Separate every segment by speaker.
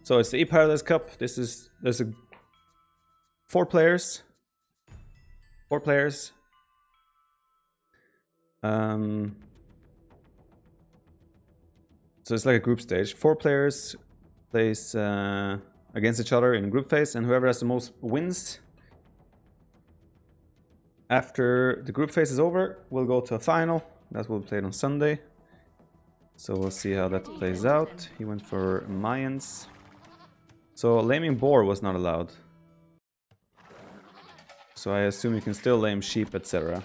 Speaker 1: So it's the eParadise Cup. There's 4 players. 4 players. So it's like a group stage. 4 players plays against each other in group phase, and whoever has the most wins after the group phase is over will go to a final. That will be played on Sunday. So we'll see how that plays out. He went for Mayans. So laming boar was not allowed. So I assume you can still lame sheep, etc.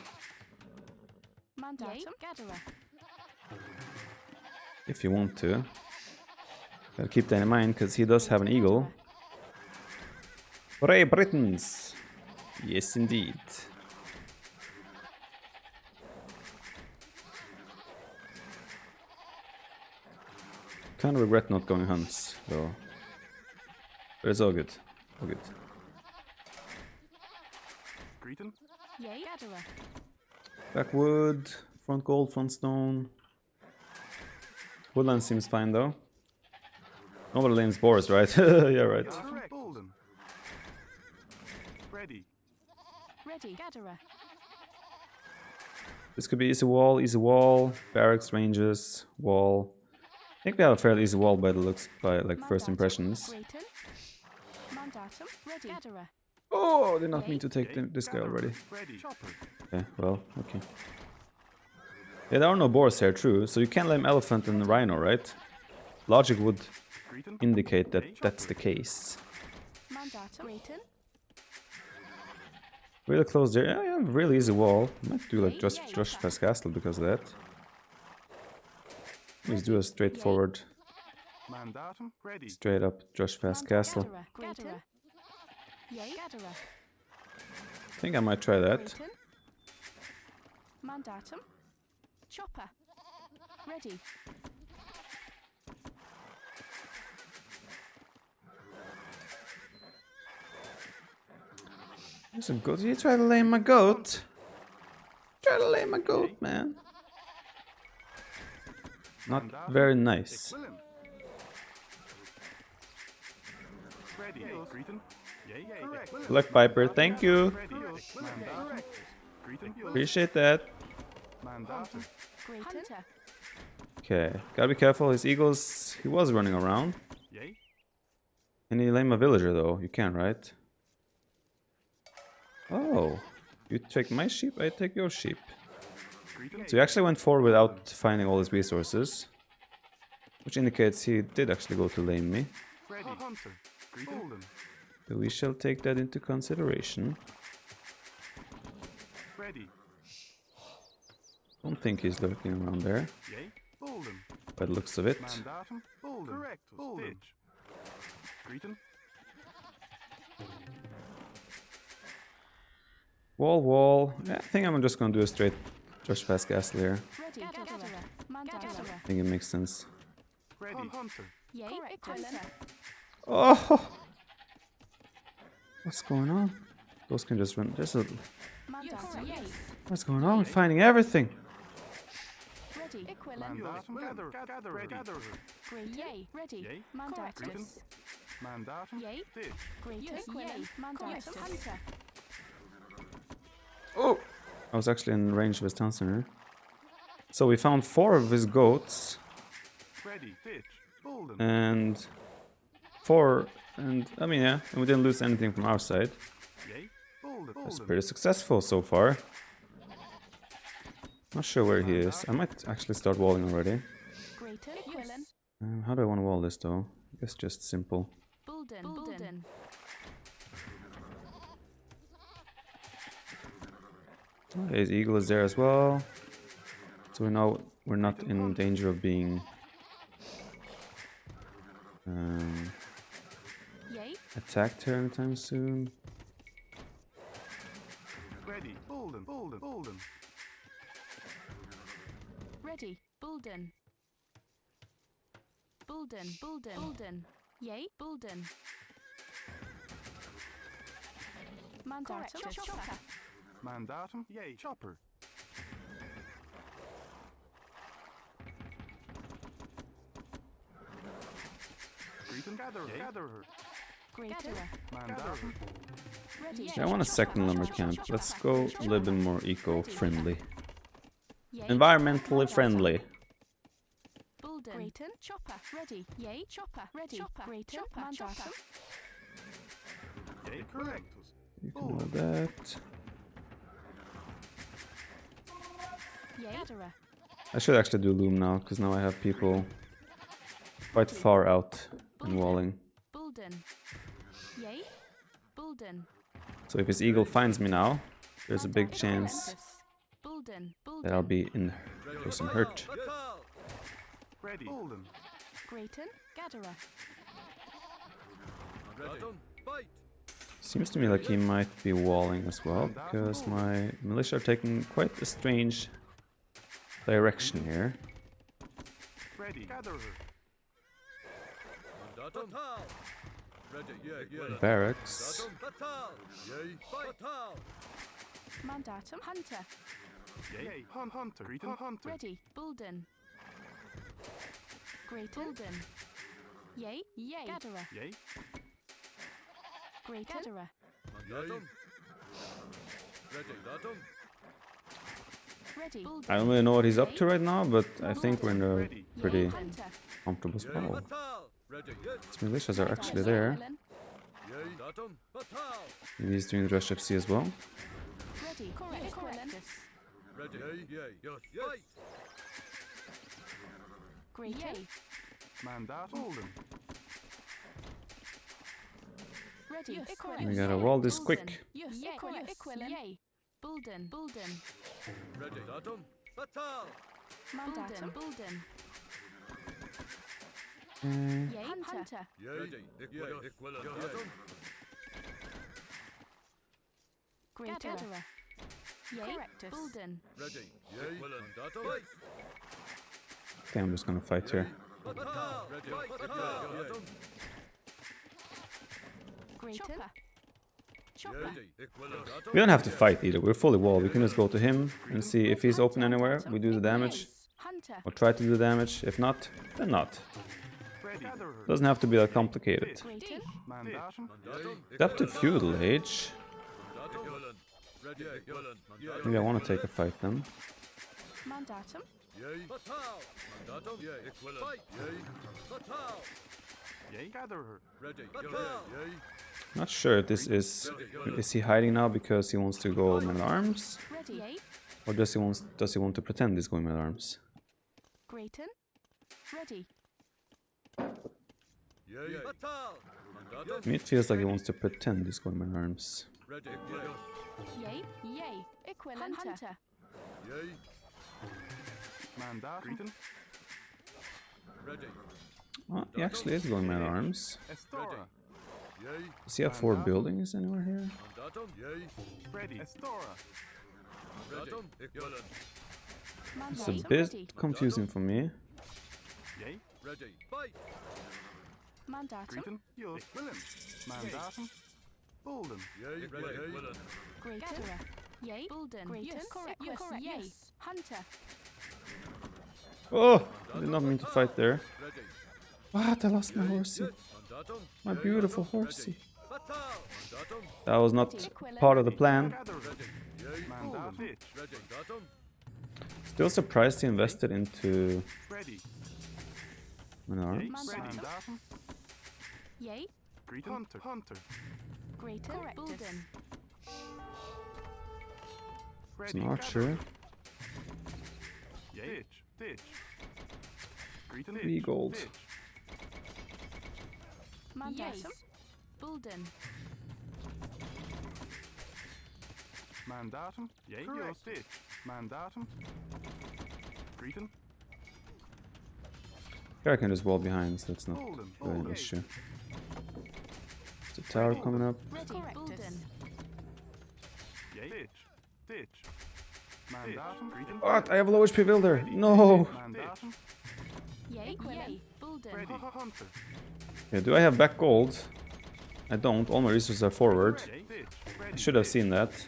Speaker 1: If you want to. Gotta keep that in mind, because he does have an eagle. Hooray, Britons! Yes, indeed. Kind of regret not going hunts, though. But it's all good. All good. Backwood, front gold, front stone. Woodland seems fine though. Nobody lames boars, right? Yeah, right. This could be easy wall, barracks, ranges, wall. I think we have a fairly easy wall by the looks, by like first impressions. Oh, did not mean to take this guy already. Okay, well, okay. Yeah, there are no boars here, true. So you can lame elephant and rhino, right? Logic would indicate that that's the case. Really close there. Yeah, really easy wall. Might do like Josh past castle because of that. Let's do a straightforward, straight up Josh past castle. I think I might try that.
Speaker 2: Chopper. Ready.
Speaker 1: There's a goat. You try to lame my goat. Try to lame my goat, man. Not very nice. Black Viper, thank you. Appreciate that. Okay, gotta be careful. His eagles, he was running around. Can you lame a villager though? You can, right? Oh, you take my sheep, I take your sheep. So he actually went forward without finding all his resources, which indicates he did actually go to lame me. So we shall take that into consideration. Don't think he's lurking around there, by the looks of it. Wall. Yeah, I think I'm just gonna do a straight Josh past castle here. I think it makes sense. Oh! What's going on? Those can just run. There's a... What's going on? We're finding everything. Oh! I was actually in range of his town center. So we found 4 of his goats. And 4... And, I mean, yeah, and we didn't lose anything from our side. That's pretty successful so far. Not sure where he is. I might actually start walling already. How do I want to wall this though? I guess just simple. His eagle is there as well. So we know we're not in danger of being attacked here anytime soon.
Speaker 3: Ready, Bulden.
Speaker 2: Ready, Bulden. Yay, Bulden. Mandatum, chopper.
Speaker 3: Mandatum, yay, chopper. Greeting. Gatherer.
Speaker 2: Greater.
Speaker 3: Mandatum.
Speaker 2: Ready.
Speaker 1: Yeah, I want a second lumber camp. Let's go a little bit more eco-friendly.
Speaker 2: Yay.
Speaker 1: Environmentally friendly.
Speaker 2: Bulden. Grayton. Chopper. Ready. Yay. Chopper. Ready. Chopper. Grayton. Mandatum.
Speaker 3: Yay, correct.
Speaker 1: You can do that.
Speaker 2: Yay. Gatherer.
Speaker 1: I should actually do loom now, because now I have people quite far out and walling.
Speaker 2: Bulden. Yay. Bulden.
Speaker 1: So if his eagle finds me now, there's a big chance
Speaker 2: Bulden.
Speaker 1: that I'll be in for some hurt.
Speaker 3: Ready. Bulden.
Speaker 2: Grayton. Gatherer.
Speaker 1: Seems to me like he might be walling as well, because my militia are taking quite a strange direction here.
Speaker 3: Ready. Gatherer.
Speaker 1: Barracks.
Speaker 2: Mandatum. Hunter.
Speaker 3: Yay. Hunter. Greeting. Hunter.
Speaker 2: Ready. Bulden. Grayton. Bulden. Yay. Yay. Gatherer.
Speaker 3: Yay.
Speaker 2: Grayton. Gatherer. Ready. Bulden.
Speaker 1: I don't really know what he's up to right now, but I think we're in a pretty
Speaker 2: Hunter.
Speaker 1: comfortable spot. His militias are actually there. Maybe he's doing the rush FC as well.
Speaker 2: Ready. Correctus. Great. Yay.
Speaker 3: Mandatum. Bulden.
Speaker 2: Ready.
Speaker 1: We gotta wall this quick.
Speaker 2: Yes. Yay. Bulden. Bulden. Mandatum. Bulden. Yay. Hunter. Great. Gatherer. Yay. Bulden.
Speaker 1: Okay, I'm just gonna fight here.
Speaker 2: Grayton. Chopper.
Speaker 1: We don't have to fight either, we're fully walled. We can just go to him and see if he's open anywhere. We do the damage,
Speaker 2: Hunter.
Speaker 1: or try to do the damage. If not, then not.
Speaker 3: Ready. Gatherer.
Speaker 1: Doesn't have to be that complicated.
Speaker 2: Grayton.
Speaker 3: Mandatum.
Speaker 1: It's up to feudal age. Maybe I want to take a fight then.
Speaker 2: Mandatum.
Speaker 3: Yay. Gatherer.
Speaker 1: Not sure if this is he hiding now because he wants to go man at arms,
Speaker 2: Ready. Yay.
Speaker 1: or does he want to pretend he's going man at arms?
Speaker 2: Grayton. Ready.
Speaker 1: To me, it feels like he wants to pretend he's going man at arms.
Speaker 2: Yay. Yay. Equivalent. Hunter.
Speaker 3: Mandatum. Greeting.
Speaker 1: Oh, he actually is going man at arms.
Speaker 3: Estora.
Speaker 1: Does he have 4 buildings anywhere here?
Speaker 3: Ready. Estora.
Speaker 1: It's a
Speaker 2: Mandatum.
Speaker 1: bit
Speaker 2: Ready.
Speaker 1: confusing for me.
Speaker 3: Yay.
Speaker 2: Mandatum.
Speaker 3: Greeting. Yes. William. Mandatum. Bulden.
Speaker 2: Grayton. Gatherer. Yay. Bulden. Grayton. Correct. Yay. Hunter.
Speaker 1: Oh! I did not mean to fight there. What? I lost my horsey. My beautiful horsey. That was not part of the plan.
Speaker 3: Gatherer. Mandatum.
Speaker 1: Still surprised he invested into
Speaker 3: Ready.
Speaker 1: man at arms.
Speaker 3: Mandatum.
Speaker 2: Yay.
Speaker 3: Greeting. Hunter. Hunter.
Speaker 2: Grayton. Bulden.
Speaker 1: It's
Speaker 3: Ready.
Speaker 1: an archer.
Speaker 3: Yay. Ditch. Greeting.
Speaker 1: 3 gold.
Speaker 3: Ditch.
Speaker 2: Mandatum. Bulden.
Speaker 3: Mandatum. Yay. Yes. Ditch. Mandatum. Greeting.
Speaker 1: Here I can just wall behind, so that's not
Speaker 3: Bulden.
Speaker 1: really an
Speaker 3: Bulden.
Speaker 1: issue. There's a tower coming up.
Speaker 2: Ready. Bulden.
Speaker 3: Yay. Ditch. Ditch. Mandatum. Greeting.
Speaker 1: What? I have a low HP builder. No.
Speaker 3: Mandatum.
Speaker 2: Yay. Yay. Bulden.
Speaker 3: Ready. Hunter.
Speaker 1: Yeah, do I have back gold? I don't. All my resources are forward.
Speaker 3: Yay. Ditch.
Speaker 1: I
Speaker 3: Ready.
Speaker 1: should have seen that.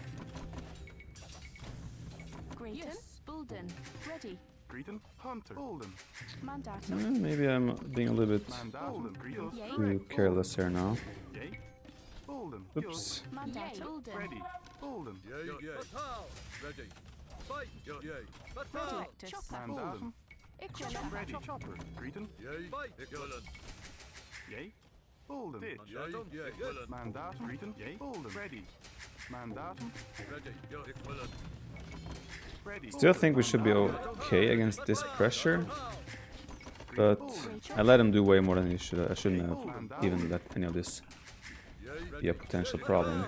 Speaker 2: Grayton. Bulden. Ready.
Speaker 3: Greeting. Hunter. Bolden.
Speaker 2: Mandatum.
Speaker 1: Maybe I'm being a little bit
Speaker 3: Mandatum. Greeting.
Speaker 2: Yay.
Speaker 1: too careless here now.
Speaker 3: Yay. Bolden.
Speaker 1: Oops.
Speaker 2: Mandatum. Bolden.
Speaker 3: Ready. Bolden.
Speaker 4: Ready. Fight.
Speaker 2: Ready. Chopper.
Speaker 3: Mandatum.
Speaker 2: Eachother.
Speaker 3: Ready. Chopper. Greeting.
Speaker 4: Fight.
Speaker 3: Yay. Bolden. Ditch. Mandatum. Greeting. Yay. Bolden. Ready. Mandatum. Ready.
Speaker 1: Still think we should be okay against this pressure, but I let him do way more than he should. I shouldn't have even let any of this be a potential problem.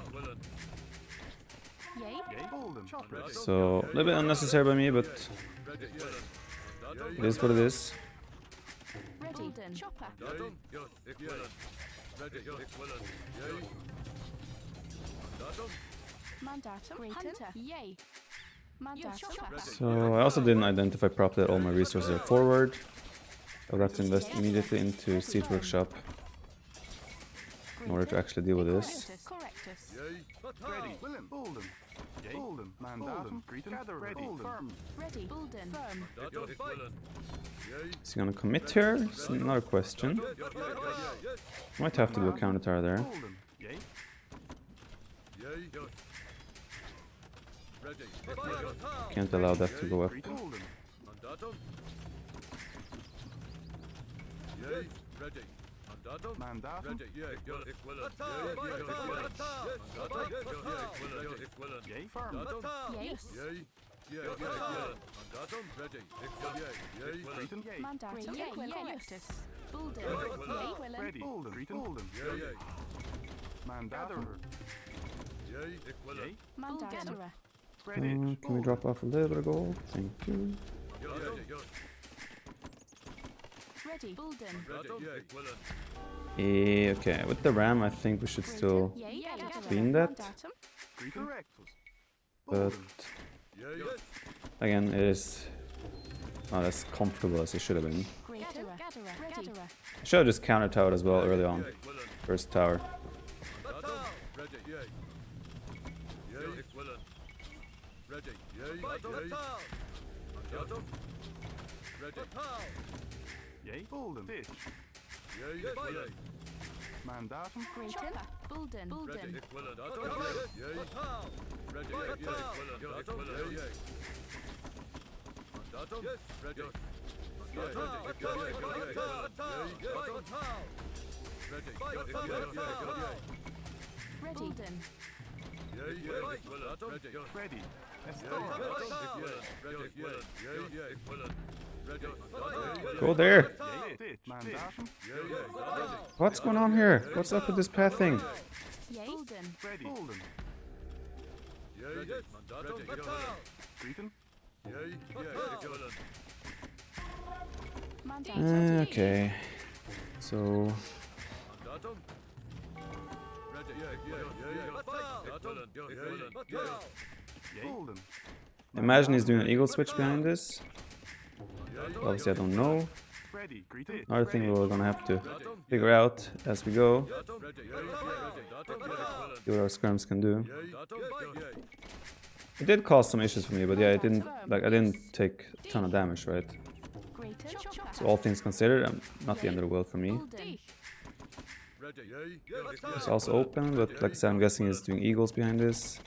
Speaker 2: Yay.
Speaker 3: Yay. Bolden. Chopper.
Speaker 1: So a little bit unnecessary by me, but it is what it is.
Speaker 2: Ready. Bolden. Chopper. Mandatum. Hunter. Yay. Mandatum.
Speaker 1: So I also didn't identify properly that all my resources are forward. I'll have to invest immediately into Siege Workshop in order to actually deal with this.
Speaker 2: Correctus.
Speaker 3: Ready. William. Bolden. Yay. Bolden. Mandatum. Greeting. Gather. Ready. Firm.
Speaker 2: Ready. Bolden. Firm.
Speaker 1: Is he gonna commit here? It's another question. Might have to do a counter there.
Speaker 3: Bolden. Yay.
Speaker 1: Can't allow that to go up.
Speaker 3: Bolden. Mandatum. Yay. Firm.
Speaker 2: Yes.
Speaker 3: Greeting. Yay.
Speaker 2: Mandatum. Yay. Correctus. Bolden. Yay.
Speaker 3: Ready. Bolden. Greeting. Bolden. Mandatum. Yay.
Speaker 2: Mandatum.
Speaker 3: Ready.
Speaker 1: Can we drop off a little bit of gold? Thank you.
Speaker 2: Ready. Bolden.
Speaker 1: Okay, with the ram I think we should still
Speaker 2: Yay.
Speaker 1: clean that.
Speaker 2: Mandatum.
Speaker 3: Greeting.
Speaker 1: But again, it is not as comfortable as it should have been.
Speaker 2: Ready.
Speaker 1: I should have just counter towered as well early on. First tower.
Speaker 3: Yay. Bolden. Ditch. Mandatum.
Speaker 2: Chopper. Bolden. Bolden. Ready. Bolden.
Speaker 3: Ready.
Speaker 1: Go there!
Speaker 3: Ditch. Mandatum.
Speaker 1: What's going on here? What's up with this pathing?
Speaker 2: Yay. Bolden.
Speaker 3: Ready. Bolden. Greeting.
Speaker 2: Mandatum.
Speaker 1: Okay. So
Speaker 3: Bolden.
Speaker 1: imagine he's doing an eagle switch behind this. Obviously I don't know.
Speaker 3: Ready. Greeting.
Speaker 1: Another thing we're gonna have to figure out as we go. See what our scrums can do. It did cause some issues for me, but yeah, it didn't I didn't take a ton of damage, right? So all things considered, not the end of the world for me.
Speaker 2: Bolden.
Speaker 1: It's also open, but like I said, I'm guessing he's doing eagles behind this.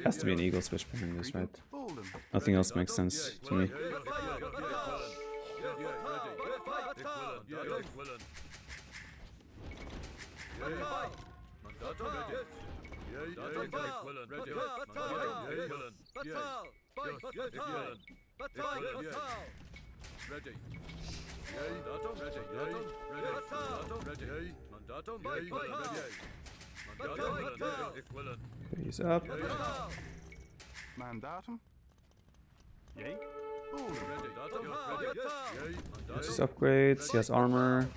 Speaker 1: Has to be an eagle switch behind this, right?
Speaker 3: Bolden.
Speaker 1: Nothing else makes sense to me. He's up.
Speaker 3: Mandatum. Yay.
Speaker 1: Just upgrades. He has armor.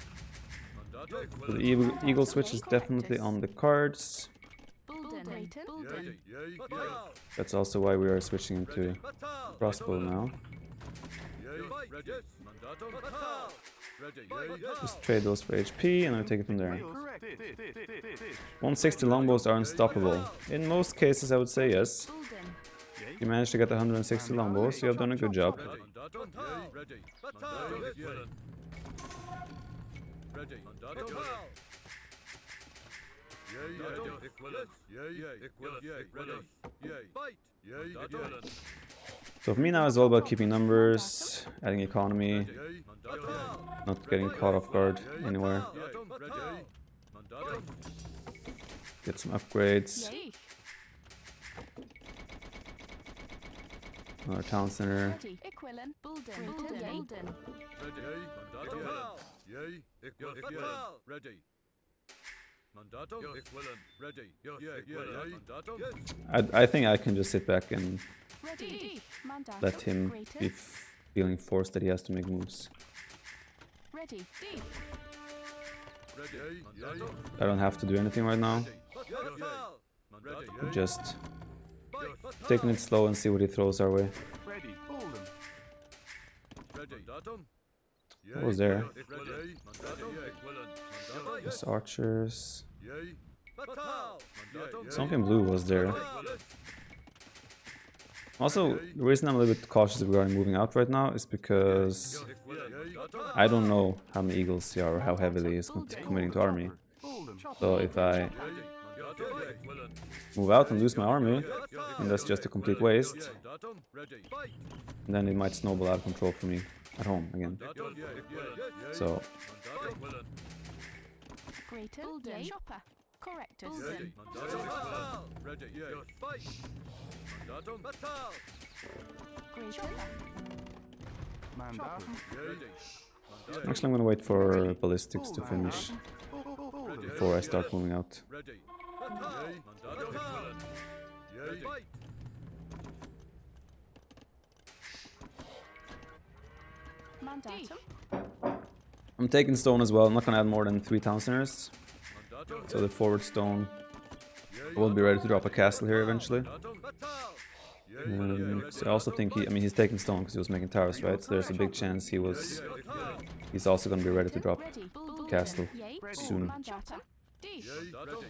Speaker 1: So the eagle switch is definitely on the cards.
Speaker 2: Bolden. Grayton, Bulden.
Speaker 4: Ready. Yay. Batal.
Speaker 1: That's also why we are switching into
Speaker 4: Batal.
Speaker 1: crossbow now.
Speaker 4: Yay. Ready. Mandatum. Batal. Ready. Yay.
Speaker 1: Just trade those for HP and I take it from there.
Speaker 3: Correct.
Speaker 1: 160 longbows are unstoppable. In most cases I would say yes.
Speaker 2: Bulden.
Speaker 1: You managed to get 160 longbows, you have done a good job.
Speaker 4: Mandatum. Yay. Ready. Batal. Equivalent. Ready. Mandatum. Batal. Yay. Equivalent. Yay. Equivalent. Yay. Ready. Yay. Fight. Yay. Equivalent.
Speaker 1: So for me now it's all about keeping numbers, adding economy,
Speaker 4: Yay. Mandatum.
Speaker 1: not getting caught off guard anywhere.
Speaker 4: Mandatum. Ready. Mandatum.
Speaker 1: Get some upgrades.
Speaker 2: Yay.
Speaker 1: Another town center.
Speaker 2: Ready. Equilin. Bulden. Bulden. Bulden.
Speaker 4: Ready. Mandatum. Yay. Equivalent. Ready. Mandatum. Equivalent. Ready. Yay. Mandatum.
Speaker 1: I think I can just sit back and
Speaker 2: Ready. Mandatum.
Speaker 1: let him
Speaker 2: Grayton.
Speaker 1: be feeling forced that he has to make moves.
Speaker 2: Ready. D.
Speaker 4: Ready. Mandatum.
Speaker 1: I don't have to do anything right now.
Speaker 4: Mandatum.
Speaker 1: Just taking it slow and see what he throws our way.
Speaker 3: Ready. Bulden.
Speaker 4: Ready. Mandatum.
Speaker 1: What was there?
Speaker 4: Ready. Mandatum. Equivalent.
Speaker 1: Just archers.
Speaker 4: Yay. Mandatum.
Speaker 1: Something blue was there. Also, the reason I'm a little bit cautious regarding moving out right now is because I don't know how many eagles he are or how heavily he's committing to army.
Speaker 3: Bulden.
Speaker 1: So if I move out and lose my army, and that's just a complete waste, and then it might snowball out of control for me at home again. So
Speaker 2: Grayton. Bulden. Chopper. Correctus.
Speaker 4: Ready.
Speaker 2: Bulden.
Speaker 4: Ready. Fight. Mandatum. Batal.
Speaker 2: Grayton.
Speaker 3: Mandatum.
Speaker 4: Ready.
Speaker 1: actually I'm gonna wait for ballistics to finish
Speaker 3: Bulden.
Speaker 1: before I start moving out.
Speaker 4: Ready. Batal. Mandatum. Equivalent. Yay. Fight.
Speaker 2: Mandatum.
Speaker 1: I'm taking stone as well. I'm not gonna add more than 3 town centers.
Speaker 4: Mandatum.
Speaker 1: So the forward stone will be ready to drop a castle here eventually.
Speaker 4: Mandatum. Batal. Yay.
Speaker 1: So I also think he's taking stone because he was making towers, right? So there's a big chance he's also gonna be ready to drop
Speaker 2: Ready. Bulden.
Speaker 1: castle
Speaker 2: Yay.
Speaker 1: soon.
Speaker 2: Mandatum. D.
Speaker 4: Yay. Ready.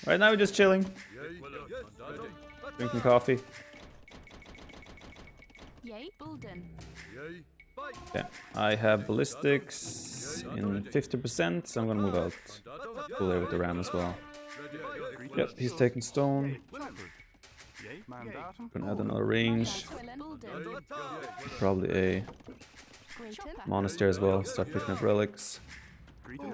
Speaker 1: Right now we're just chilling,
Speaker 4: Yay. Mandatum.
Speaker 1: drinking coffee.
Speaker 2: Yay. Bulden.
Speaker 4: Yay. Fight.
Speaker 1: Okay, I have ballistics in 50%, so I'm gonna move out.
Speaker 4: Mandatum.
Speaker 1: Go there with the ram as well.
Speaker 4: Ready.
Speaker 1: Yep, he's taking stone.
Speaker 3: Chopper. Yay. Mandatum.
Speaker 1: Gonna add another range.
Speaker 2: Equilin. Bulden.
Speaker 1: Probably a
Speaker 2: Grayton.
Speaker 1: monastery as well. Start picking up relics.
Speaker 3: Greeting.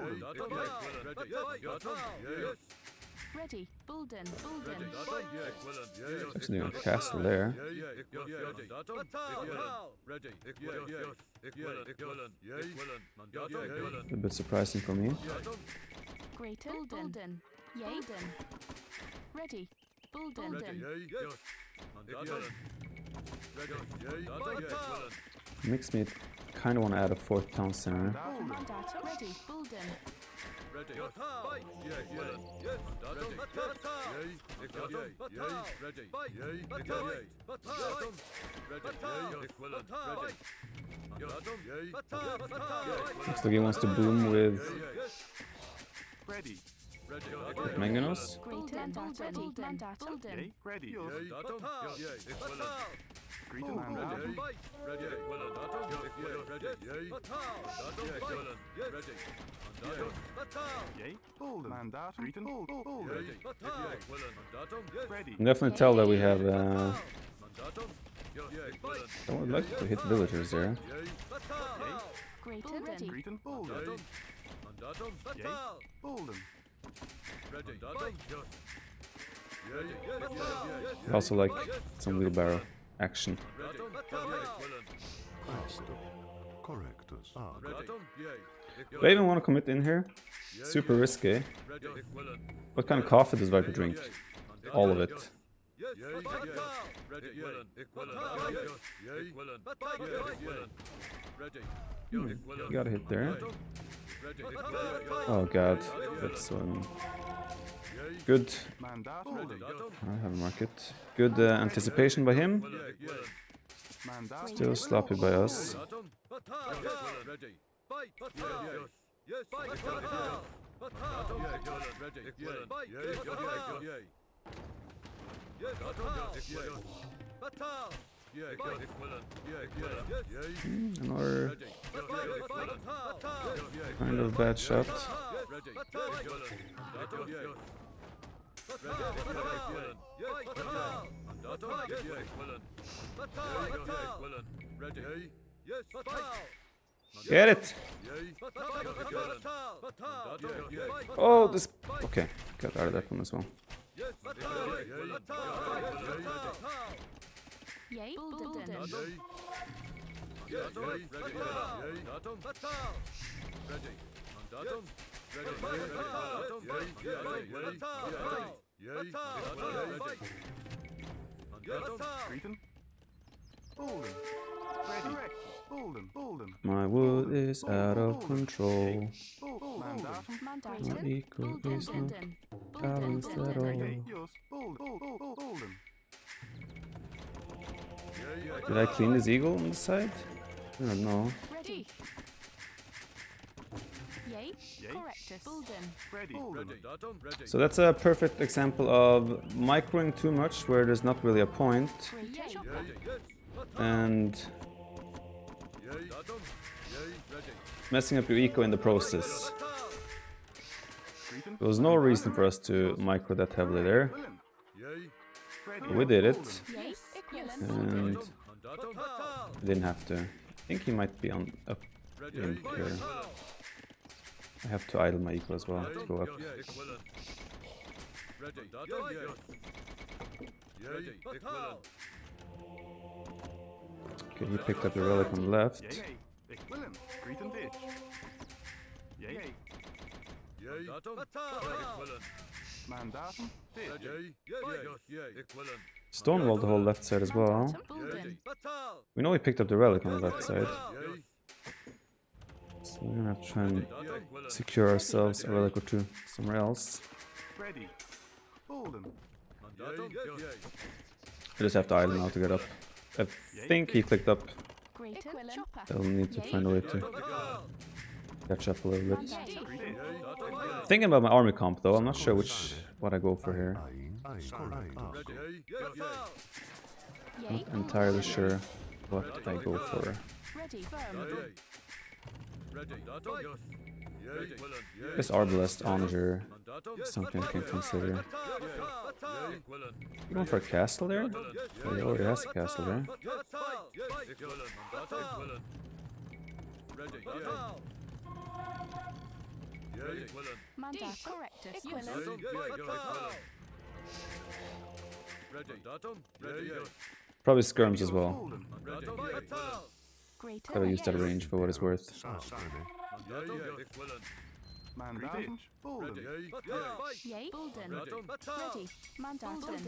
Speaker 2: Ready. Bulden. Bulden.
Speaker 1: Actually, a castle there. A bit surprising for me.
Speaker 2: Grayton. Bulden. Yay. Bulden. Ready. Bulden.
Speaker 1: Makes me kind of want to add a 4th town center.
Speaker 2: Mandatum. Ready. Bulden.
Speaker 1: Looks like he wants to boom with
Speaker 3: Ready.
Speaker 1: manganose.
Speaker 2: Grayton. Bulden. Mandatum.
Speaker 3: Yay. Ready.
Speaker 4: Yay.
Speaker 3: Greeting. Mandatum. Yay. Bulden. Mandatum. Greeting. Bulden. Ready.
Speaker 1: You can definitely tell that we have. I would like to hit villagers there.
Speaker 2: Grayton. Ready.
Speaker 3: Greeting. Bulden. Yay. Bulden.
Speaker 1: I also like some wheelbarrow action.
Speaker 3: Correctus.
Speaker 1: Do I even want to commit in here? Super risky. What kind of coffee does Viper drink? All of it. Got a hit there. Oh god, that's Good.
Speaker 3: Mandatum.
Speaker 1: I have a market. Good anticipation by him.
Speaker 3: Mandatum.
Speaker 1: Still sloppy by us.
Speaker 4: Mandatum. Batal. Ready. Fight. Batal. Yes. Fight. Batal. Batal. Ready. Fight. Batal. Yes. Batal. Batal.
Speaker 1: Another kind of bad shot. Get it! Oh, this. Okay, got out of that one as well.
Speaker 2: Yay, Bulden.
Speaker 3: Greeting. Bolden. Ready. Bolden.
Speaker 1: My wood is out of control.
Speaker 3: Mandatum.
Speaker 2: Mandatum.
Speaker 1: My eco is not
Speaker 2: Bulden.
Speaker 1: balanced at all.
Speaker 3: Yes. Bolden.
Speaker 1: Did I clean this eagle on the side? I don't know.
Speaker 2: Ready. Yay, Correctus. Bulden.
Speaker 3: Ready.
Speaker 1: So that's a perfect example of microing too much where there's not really a point,
Speaker 2: Great chopper.
Speaker 1: and messing up your eco in the process.
Speaker 3: Greeting.
Speaker 1: There was no reason for us to micro that heavily there.
Speaker 3: Ready.
Speaker 1: We did it,
Speaker 2: Yay, Equilin.
Speaker 1: and we didn't have to. I think he might be on up in here. I have to idle my eco as well to go up. Okay, he picked up the relic on the left.
Speaker 3: Yay. Equilin. Greeting ditch. Yay. Mandatum. Ditch.
Speaker 1: Stonewall the whole left side as well.
Speaker 2: Bulden.
Speaker 1: We know he picked up the relic on the left side. So we're gonna have to try and secure ourselves a relic or two somewhere else.
Speaker 3: Ready. Bolden.
Speaker 1: I just have to idle now to get up. I think he clicked up.
Speaker 2: Great chopper.
Speaker 1: I'll need to find a way to catch up a little bit.
Speaker 2: Mandatum.
Speaker 1: Thinking about my army comp though, I'm not sure what I go for here.
Speaker 2: Yay,
Speaker 1: Not entirely sure what I go for.
Speaker 2: Ready. Firm.
Speaker 1: This Arbalest Onager is something I can consider. You going for a castle there? Oh, he already has a castle there.
Speaker 2: Mandatum. Correctus. Equilin.
Speaker 1: Probably skirms as well.
Speaker 3: Bolden.
Speaker 2: Great.
Speaker 1: Gotta use that range for what it's worth.
Speaker 3: Mandatum. Bolden.
Speaker 2: Yay, Bulden. Ready. Mandatum.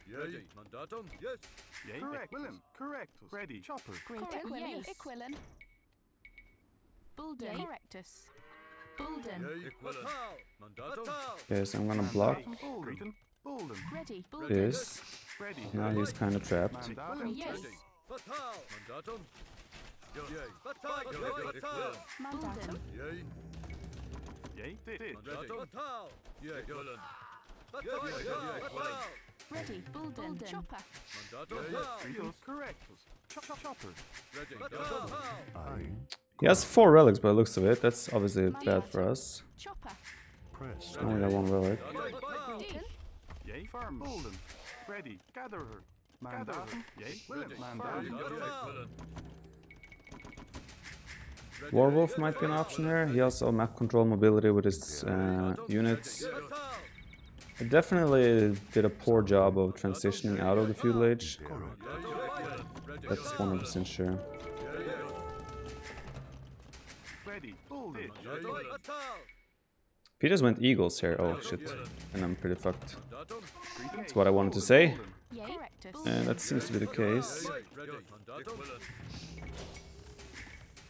Speaker 3: Yay. Correct. Correctus. Ready. Chopper.
Speaker 2: Great. Yay, Equilin. Bulden. Correctus. Bulden.
Speaker 1: Okay, so I'm gonna block
Speaker 3: Bolden. Bolden.
Speaker 2: Ready. Bulden.
Speaker 1: this.
Speaker 3: Ready.
Speaker 1: Now he's kind of trapped.
Speaker 3: Mandatum.
Speaker 2: Yes. Mandatum.
Speaker 3: Yay. Ditch.
Speaker 2: Ready. Bulden. Chopper.
Speaker 3: Greeting. Correctus. Chopper.
Speaker 1: He has 4 relics by the looks of it. That's obviously bad for us.
Speaker 2: Chopper.
Speaker 1: Only got 1 relic.
Speaker 2: Greeting.
Speaker 3: Yay. Farm. Bolden. Ready. Gather her. Mandatum. Yay. Mandatum.
Speaker 1: Warwolf might be an option here. He also map control mobility with his units. I definitely did a poor job of transitioning out of the feudal age. That's 100% sure.
Speaker 3: Ready. Bolden.
Speaker 1: If he just went eagles here, oh shit, and I'm pretty fucked. That's what I wanted to say,
Speaker 2: Yay. Correctus.
Speaker 1: and that seems to be the case.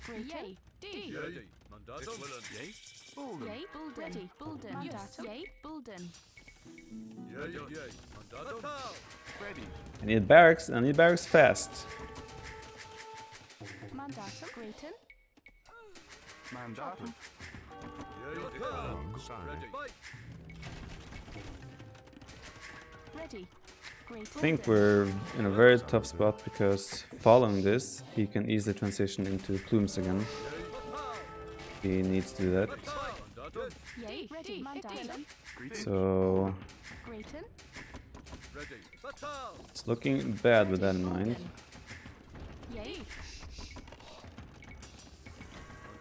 Speaker 2: Great. Yay. D.
Speaker 3: Yay. Bulden.
Speaker 2: Yay, Bulden. Ready, Bulden. Mandatum. Yay, Bulden.
Speaker 4: Yay, yay. Mandatum.
Speaker 3: Ready.
Speaker 1: I need barracks, and I need barracks fast.
Speaker 2: Mandatum. Grayton.
Speaker 3: Mandatum.
Speaker 4: Yay, ready. Fight.
Speaker 2: Ready. Grayton.
Speaker 1: I think we're in a very tough spot because following this, he can easily transition into plumes again. He needs to do that.
Speaker 4: Mandatum.
Speaker 2: Yay, ready. Mandatum.
Speaker 3: Greeting.
Speaker 1: So
Speaker 2: Grayton.
Speaker 4: Ready. Battle.
Speaker 1: it's looking bad with that in mind.
Speaker 2: Yay.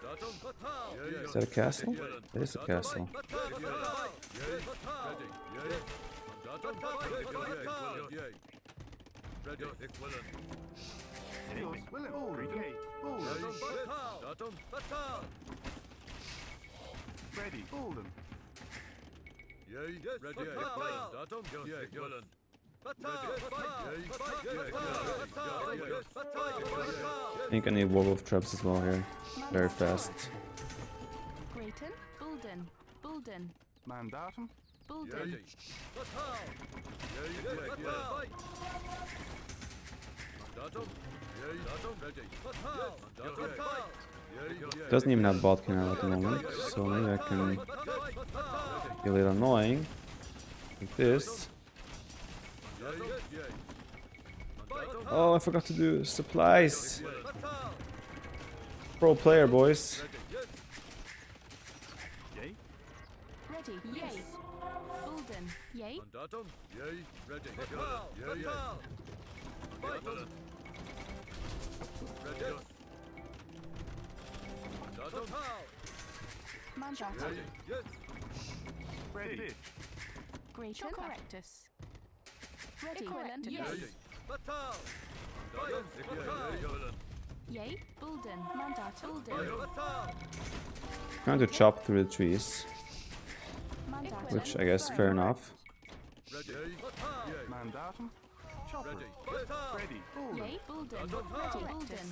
Speaker 4: Mandatum. Battle.
Speaker 1: Is that a castle? It is a castle.
Speaker 3: Eos. Greeting. Bulden. Ready. Bulden.
Speaker 1: I think I need werewolf traps as well here. Very fast.
Speaker 2: Grayton. Bulden. Bulden.
Speaker 3: Mandatum.
Speaker 2: Bulden.
Speaker 1: Doesn't even have bot canal at the moment, so maybe I can be a little annoying. Like this. Oh, I forgot to do supplies. Pro player, boys.
Speaker 3: Yay.
Speaker 2: Ready. Yay. Bulden. Yay.
Speaker 4: Mandatum. Yay. Ready.
Speaker 2: Mandatum.
Speaker 4: Yes.
Speaker 3: Ready.
Speaker 2: Grayton. Correctus. Ready. Equivalent. Yes.
Speaker 4: Battle.
Speaker 2: Yay. Bulden. Mandatum. Bulden.
Speaker 1: Trying to chop through the trees,
Speaker 2: Mandatum.
Speaker 1: which I guess fair enough.
Speaker 3: Mandatum. Chopper. Ready. Bulden.
Speaker 2: Yay. Bulden. Ready. Bulden.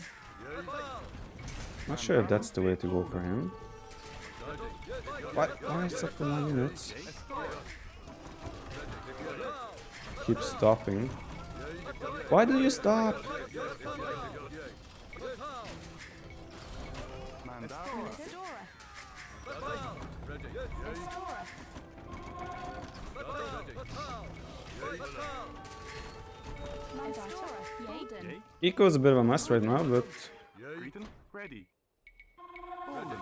Speaker 1: Not sure if that's the way to go for him. Why is up for my units? Keep stopping. Why do you stop?
Speaker 3: Mandatum.
Speaker 2: Estora. Estora. Mandatum. Yay.
Speaker 3: Yay.
Speaker 1: Eco is a bit of a mess right now, but
Speaker 3: Greeting. Ready. Bulden.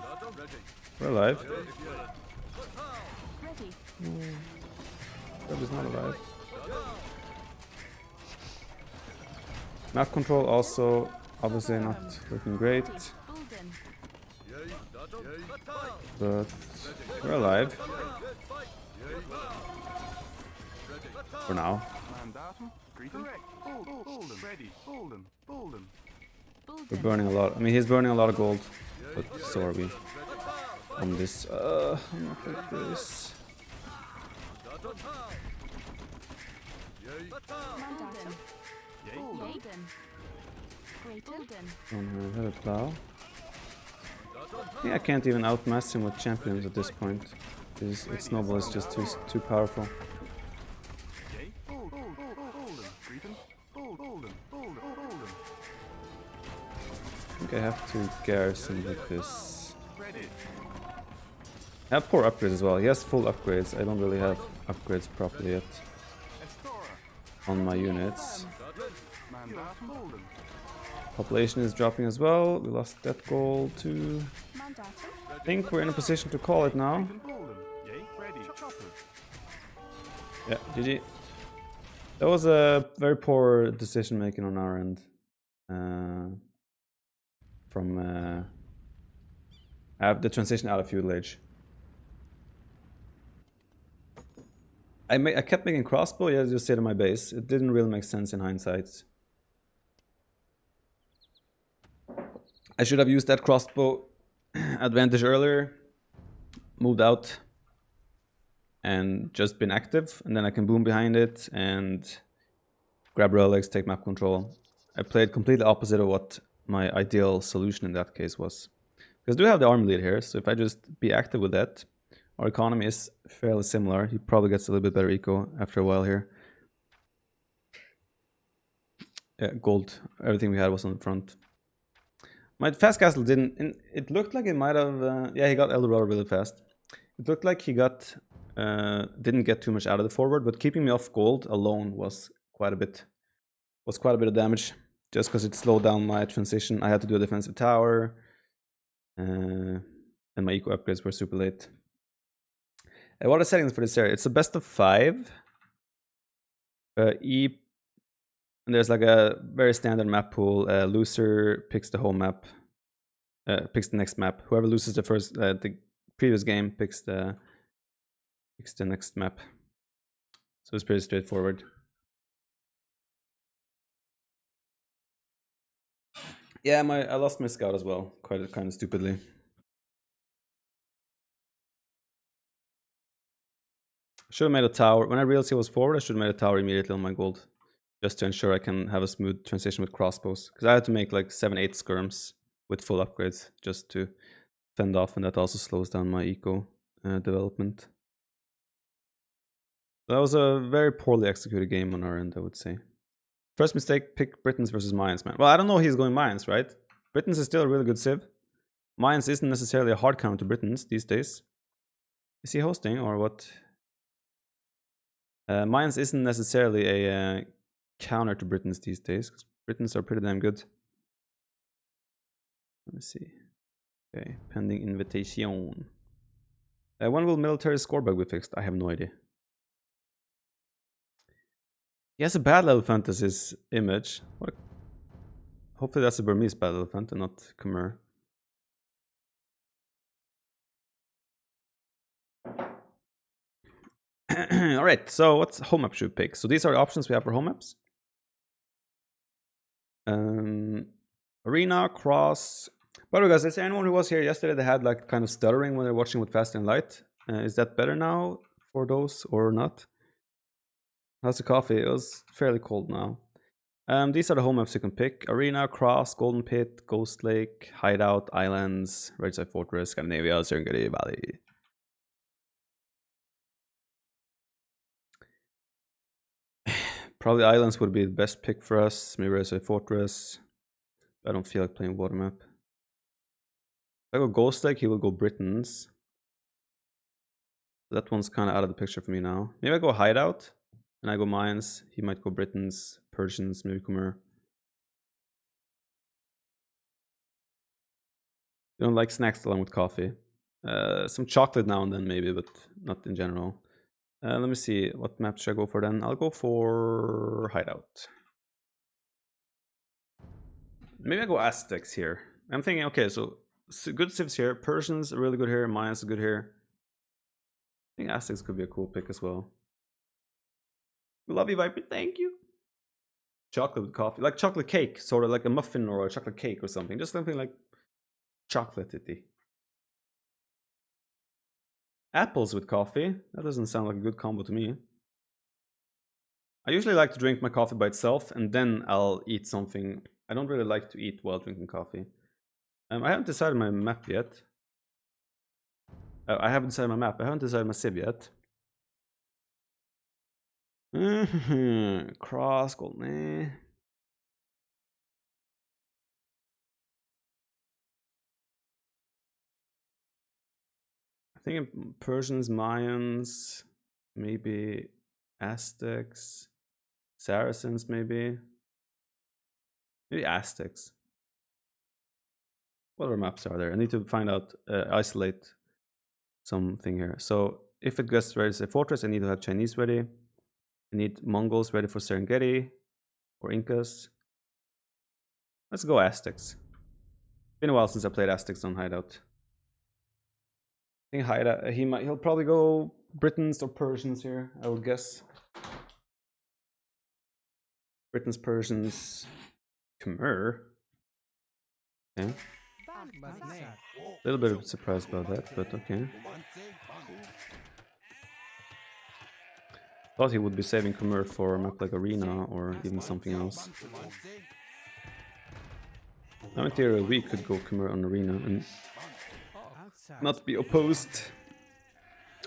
Speaker 1: we're alive.
Speaker 2: Ready.
Speaker 1: That is not alive. Map control also obviously not looking great,
Speaker 2: Bulden.
Speaker 1: but we're alive. For now.
Speaker 3: Mandatum. Greeting. Correct. Bulden. Ready. Bulden. Bulden.
Speaker 1: We're
Speaker 2: Bulden.
Speaker 1: burning a lot. I mean, he's burning a lot of gold, but so are we. On this, I'm not like this.
Speaker 2: Mandatum.
Speaker 3: Yay.
Speaker 2: Yayden. Grayton.
Speaker 1: Don't have a plow. Yeah, I can't even outmass him with champions at this point. His snowball is just too powerful.
Speaker 3: Yay. Bulden. Greeting. Bulden. Bulden.
Speaker 1: I think I have to garrison with this.
Speaker 3: Ready.
Speaker 1: I have poor upgrades as well. He has full upgrades. I don't really have upgrades properly yet
Speaker 3: Estora.
Speaker 1: on my units.
Speaker 3: Mandatum. Bulden.
Speaker 1: Population is dropping as well. We lost that goal too.
Speaker 2: Mandatum.
Speaker 1: I think we're in a position to call it now.
Speaker 3: Bulden. Yay. Ready. Chopper.
Speaker 1: Yeah, GG. That was a very poor decision making on our end. From the transition out of feudal age. I kept making crossbow, yeah, just stayed on my base. It didn't really make sense in hindsight. I should have used that crossbow advantage earlier, moved out, and just been active, and then I can boom behind it and grab relics, take map control. I played completely opposite of what my ideal solution in that case was. Because I do have the army lead here, so if I just be active with that, our economy is fairly similar. He probably gets a little bit better eco after a while here. Yeah, gold. Everything we had was on the front. My fast castle didn't... It looked like it might have... yeah, he got Eldorado really fast. It looked like he got... didn't get too much out of the forward, but keeping me off gold alone was quite a bit... was quite a bit of damage. Just because it slowed down my transition. I had to do a defensive tower. And my eco upgrades were super late. What are the settings for this area? It's a best of 5. And there's like a very standard map pool. Loser picks the whole map. Picks the next map. Whoever loses the previous game picks the next map. So it's pretty straightforward. Yeah, I lost my scout as well, kind of stupidly. Should have made a tower. When I realized he was forward, I should have made a tower immediately on my gold. Just to ensure I can have a smooth transition with crossbows. Because I had to make like 7-8 skirms with full upgrades just to fend off, and that also slows down my eco development. That was a very poorly executed game on our end, I would say. First mistake, pick Britons versus Mayans, man. Well, I don't know he's going Mayans, right? Britons is still a really good civ. Mayans isn't necessarily a hard counter to Britons these days. Is he hosting or what? Mayans isn't necessarily a counter to Britons these days, because Britons are pretty damn good. Let me see. Okay, pending invitation. When will military score bug be fixed? I have no idea. He has a bad elephant as his image. Hopefully that's a Burmese bad elephant and not Khmer. Alright, so what's home map should we pick? So these are the options we have for home maps. Arena, cross. By the way, guys, is there anyone who was here yesterday that had like kind of stuttering when they're watching with fast and light? Is that better now for those or not? How's the coffee? It was fairly cold now. These are the home maps you can pick. Arena, Cross, Golden Pit, Ghost Lake, Hideout, Islands, Red Fortress, Scandinavia, Serengeti Valley. Probably Islands would be the best pick for us. Maybe Red Fortress. I don't feel like playing water map. If I go Ghost Lake, he will go Britons. That one's kind of out of the picture for me now. Maybe I go Hideout. And I go Mayans. He might go Britons, Persians, maybe Khmer. You don't like snacks along with coffee. Some chocolate now and then maybe, but not in general. Let me see. What map should I go for then? I'll go for Hideout. Maybe I go Aztecs here. I'm thinking, okay, so good civs here. Persians are really good here. Mayans are good here. I think Aztecs could be a cool pick as well. We love you, Viper. Thank you. Chocolate with coffee. Like chocolate cake. Sort of like a muffin or a chocolate cake or something. Just something like chocolatey. Apples with coffee. That doesn't sound like a good combo to me. I usually like to drink my coffee by itself and then I'll eat something. I don't really like to eat while drinking coffee. I haven't decided my map yet. I haven't decided my map. I haven't decided my civ yet. Cross, gold, nah. I think Persians, Mayans, maybe Aztecs, Saracens, maybe Aztecs. What other maps are there? I need to find out, isolate something here. So if it gets ready as a fortress, I need to have Chinese ready. I need Mongols ready for Serengeti or Incas. Let's go Aztecs. Been a while since I played Aztecs on Hideout. I think Hideout, he'll probably go Britons or Persians here, I would guess. Britons, Persians, Khmer. Okay. A little bit of surprise about that, but okay. Thought he would be saving Khmer for a map like Arena or even something else. Now in theory we could go Khmer on Arena and not be opposed.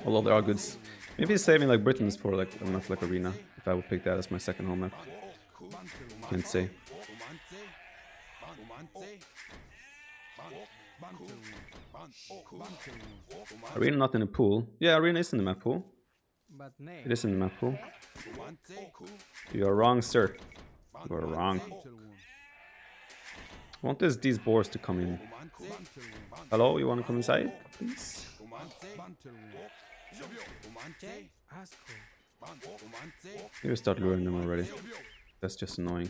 Speaker 1: Although there are goods. Maybe saving like Britain's for like a map like Arena. If I would pick that as my second home map. Can't say. Arena not in the pool. Yeah, Arena is in the map pool. It is in the map pool. You are wrong, sir. You are wrong. I want these boars to come in. Hello, you want to come inside, please? Maybe start luring them already. That's just annoying.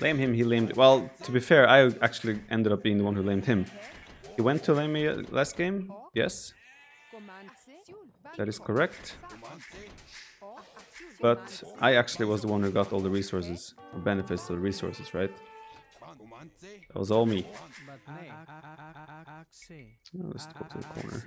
Speaker 1: Lame him, he lamed. Well, to be fair, I actually ended up being the one who lamed him. He went to lame me last game, yes. That is correct. But I actually was the one who got all the resources, or benefits to the resources, right? That was all me. Oh, let's go to the corner.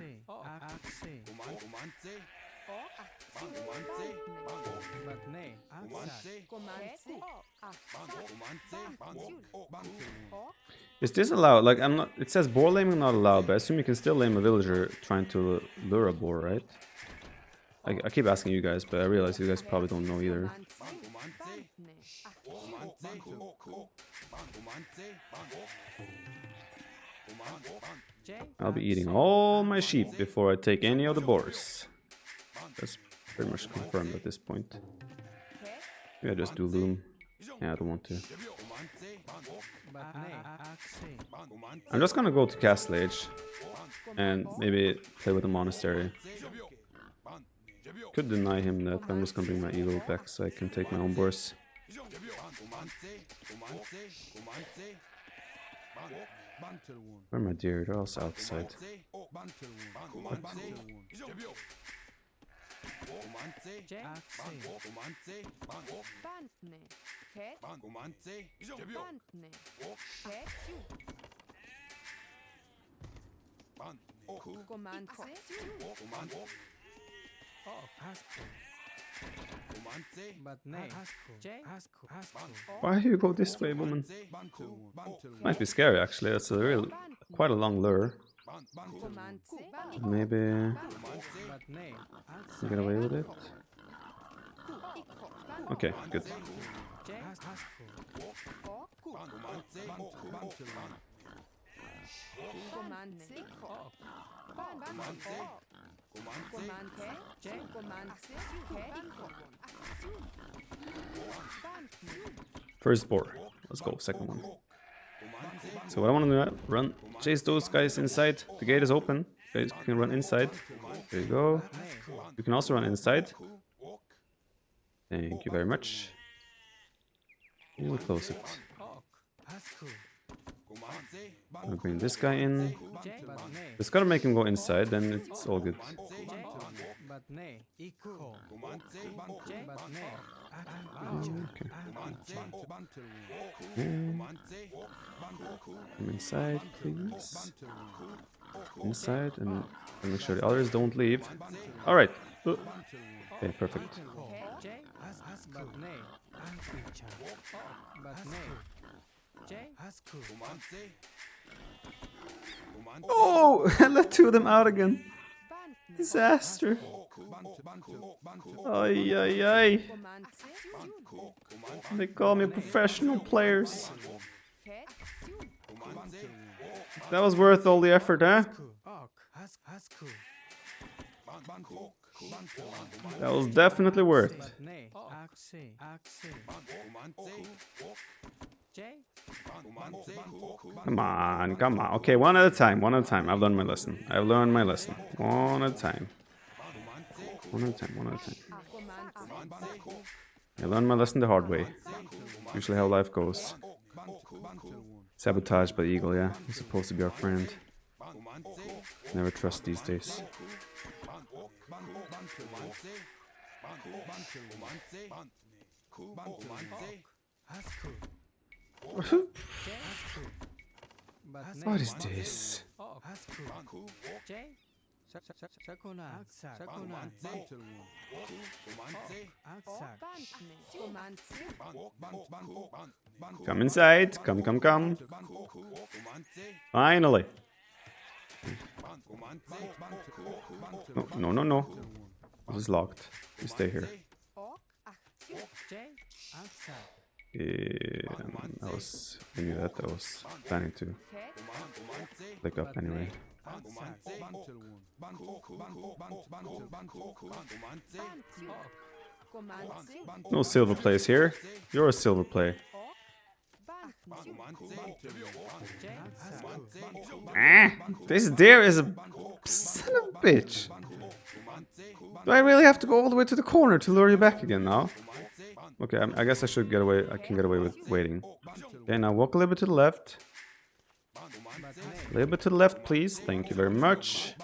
Speaker 1: Is this allowed? Like, I'm not. It says boar laming not allowed, but I assume you can still lame a villager trying to lure a boar, right? I keep asking you guys, but I realize you guys probably don't know either. I'll be eating all my sheep before I take any of the boars. That's pretty much confirmed at this point. Maybe I just do loom. Yeah, I don't want to. I'm just gonna go to Castle Age and maybe play with the monastery. Could deny him that, but I'm just gonna bring my eagle back so I can take my own boars. Where are my deer? They're also outside. What? Why do you go this way, woman? Might be scary actually, that's a quite a long lure. Maybe get away with it. Okay, good. First boar. Let's go, second one. So what I want to do, run, chase those guys inside. The gate is open. You guys can run inside. There you go. You can also run inside. Thank you very much. And we'll close it. I'll bring this guy in. Just gotta make him go inside, then it's all good. Okay. Come inside, please. Inside, and make sure the others don't leave. Alright. Okay, perfect. Oh! I let two of them out again. Disaster. Ay, ay, ay. They call me professional players. That was worth all the effort, huh? That was definitely worth. Come on, come on. Okay, one at a time, one at a time. I've learned my lesson. I've learned my lesson. One at a time. One at a time, one at a time. I learned my lesson the hard way. Usually how life goes. Sabotage by the eagle, yeah. He's supposed to be our friend. Never trust these days. What is this? Come inside. Come, come, come. Finally. No, no, no, no. This is locked. You stay here. I knew that. I was planning to click up anyway. No silver plays here. You're a silver play. This deer is a son of a bitch. Do I really have to go all the way to the corner to lure you back again now? Okay, I guess I should get away. I can get away with waiting. Okay, now walk a little bit to the left. A little bit to the left, please. Thank you very much.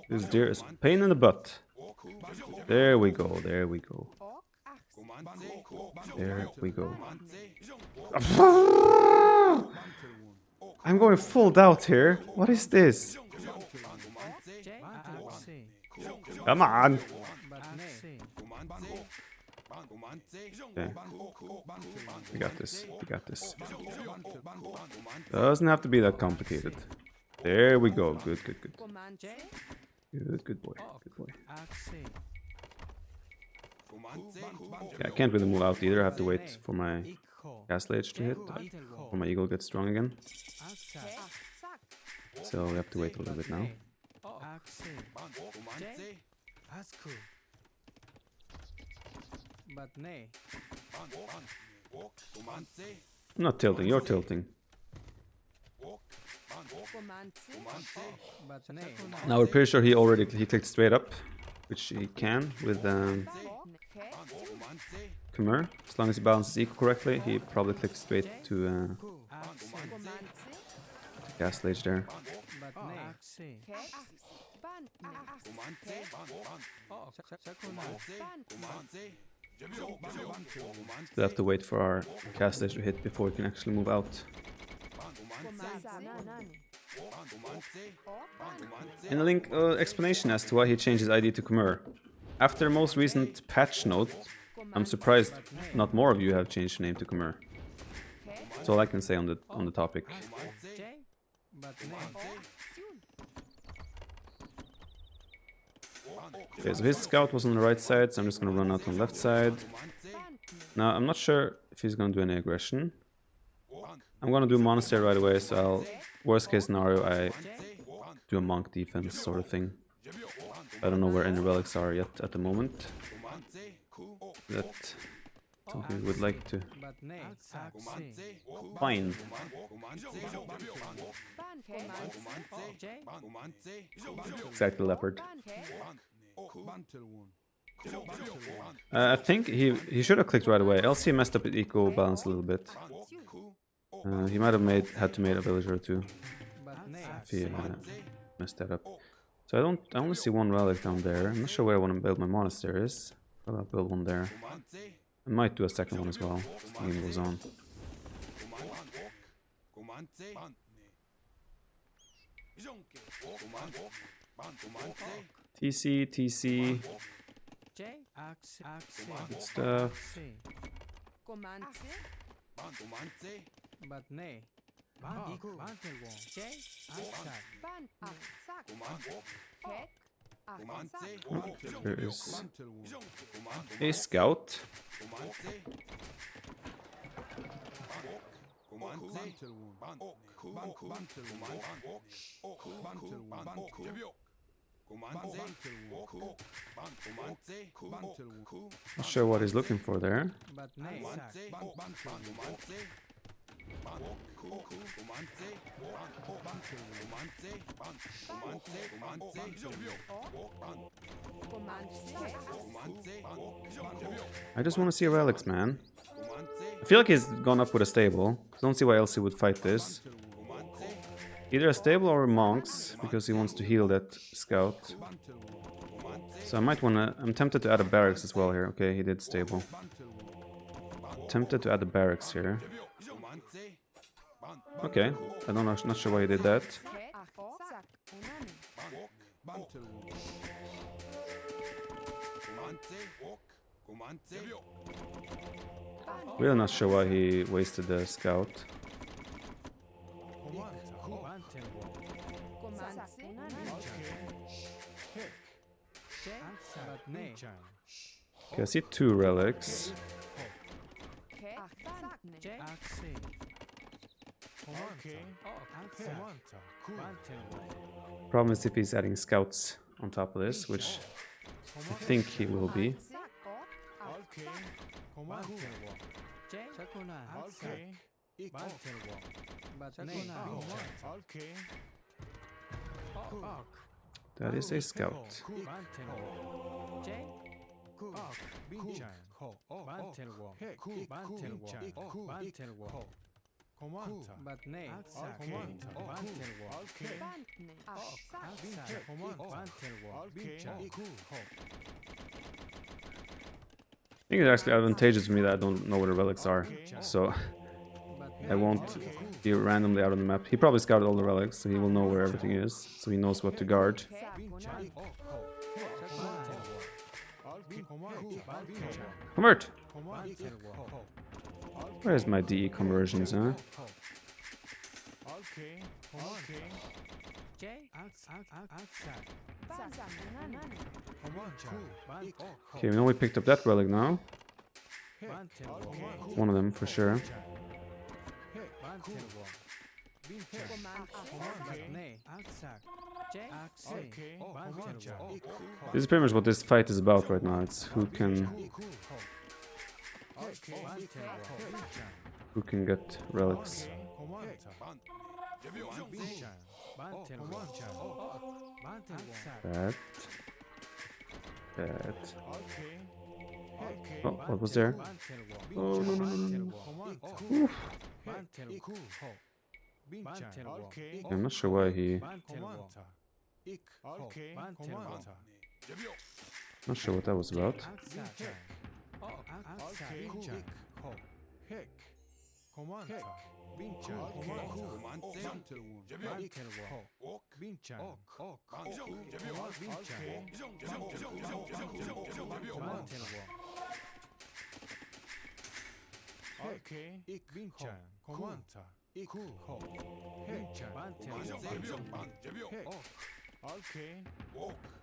Speaker 1: This deer is a pain in the butt. There we go, there we go. There we go. I'm going full doubt here. What is this? Come on. Okay. We got this. We got this. Doesn't have to be that complicated. There we go. Good, good, good. Good, good boy. Good boy. Yeah, I can't really move out either. I have to wait for my castle age to hit. Or my eagle gets strong again. So we have to wait a little bit now. I'm not tilting, you're tilting. Now we're pretty sure he clicked straight up, which he can with Khmer. As long as he balances eco correctly, he probably clicked straight to Castle Age there. Still have to wait for our Castle Age to hit before we can actually move out. In the link explanation as to why he changed his ID to Khmer. After the most recent patch note, I'm surprised not more of you have changed your name to Khmer. That's all I can say on the topic. Okay, so his scout was on the right side, so I'm just gonna run out on the left side. Now, I'm not sure if he's gonna do any aggression. I'm gonna do monastery right away, so worst case scenario, I do a monk defense sort of thing. I don't know where any relics are yet at the moment. That's something we would like to find. Exactly, leopard. I think he should have clicked right away, else he messed up his eco balance a little bit. He might have had to make a villager or two if he messed that up. So I only see one relic down there. I'm not sure where I want to build my monasteries. I'll build one there. I might do a second one as well, as the game goes on. TC, TC. Good stuff. There is a scout. Not sure what he's looking for there. I just want to see relics, man. I feel like he's gone up with a stable. I don't see why else he would fight this. Either a stable or monks, because he wants to heal that scout. So I might wanna... I'm tempted to add a barracks as well here. Okay, he did stable. Tempted to add a barracks here. Okay, I don't know, not sure why he did that. Really not sure why he wasted the scout. Okay, I see 2 relics. Problem is if he's adding scouts on top of this, which I think he will be. That is a scout. I think it's actually advantageous for me that I don't know where the relics are, so I won't be randomly out on the map. He probably scouted all the relics, so he will know where everything is, so he knows what to guard. Convert! Where's my DE conversions, huh? Okay, we know we picked up that relic now. One of them for sure. This is pretty much what this fight is about right now. It's who can get relics. That. Oh, what was there? Oh, no, no, no, no. Oof. I'm not sure why he... Not sure what that was about.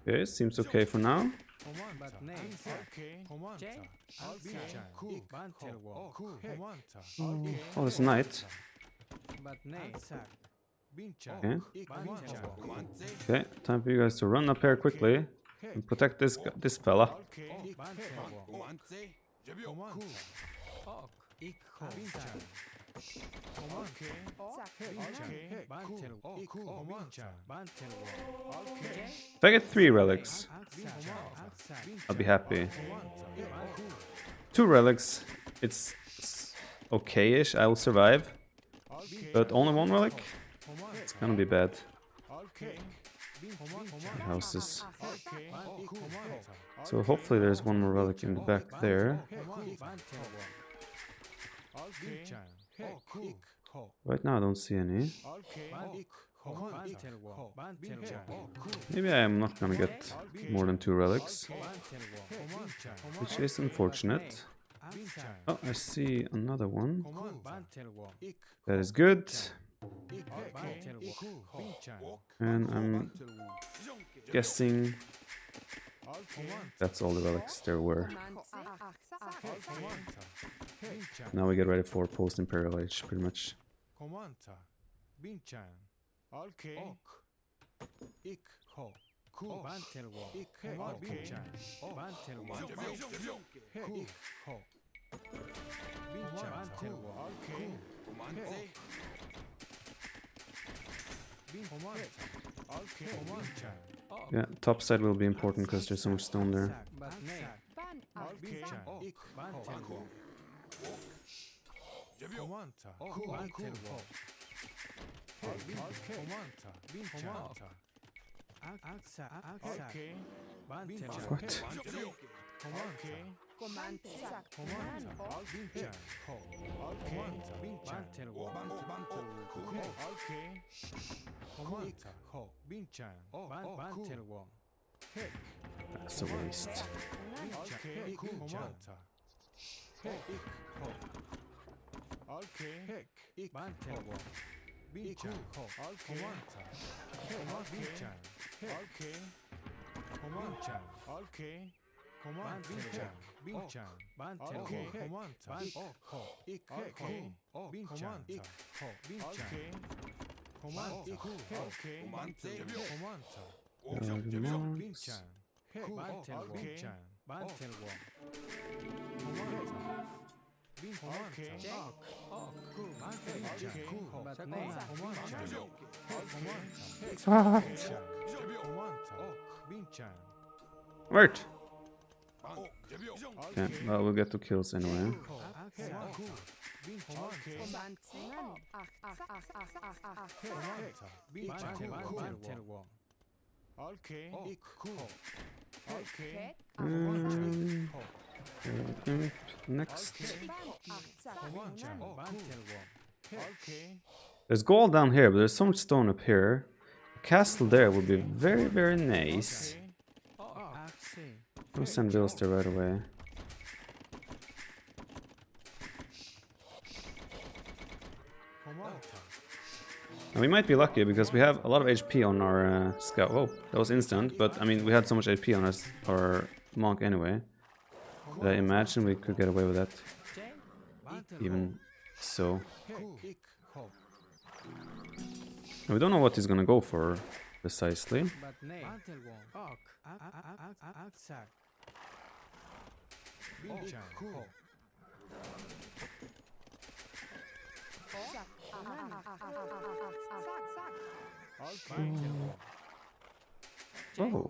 Speaker 1: Okay, seems okay for now. Oh, it's night. Okay. Okay, time for you guys to run up here quickly and protect this fella. If I get 3 relics, I'll be happy. 2 relics, it's okay-ish, I will survive. But only 1 relic? It's gonna be bad. Houses. So hopefully there's 1 more relic in the back there. Right now I don't see any. Maybe I am not gonna get more than 2 relics, which is unfortunate. Oh, I see another one. That is good. And I'm guessing that's all the relics there were. Now we get ready for post-Imperial Age, pretty much. Yeah, top side will be important because there's so much stone there. What? That's a waste. Wait. Okay, well, we'll get 2 kills anyway. Next. There's gold down here, but there's so much stone up here. A castle there would be very, very nice. We'll send Villese there right away. And we might be lucky because we have a lot of HP on our scout. Whoa, that was instant, but I mean, we had so much HP on our monk anyway. That I imagine we could get away with that. Even so. And we don't know what he's gonna go for precisely. Oh.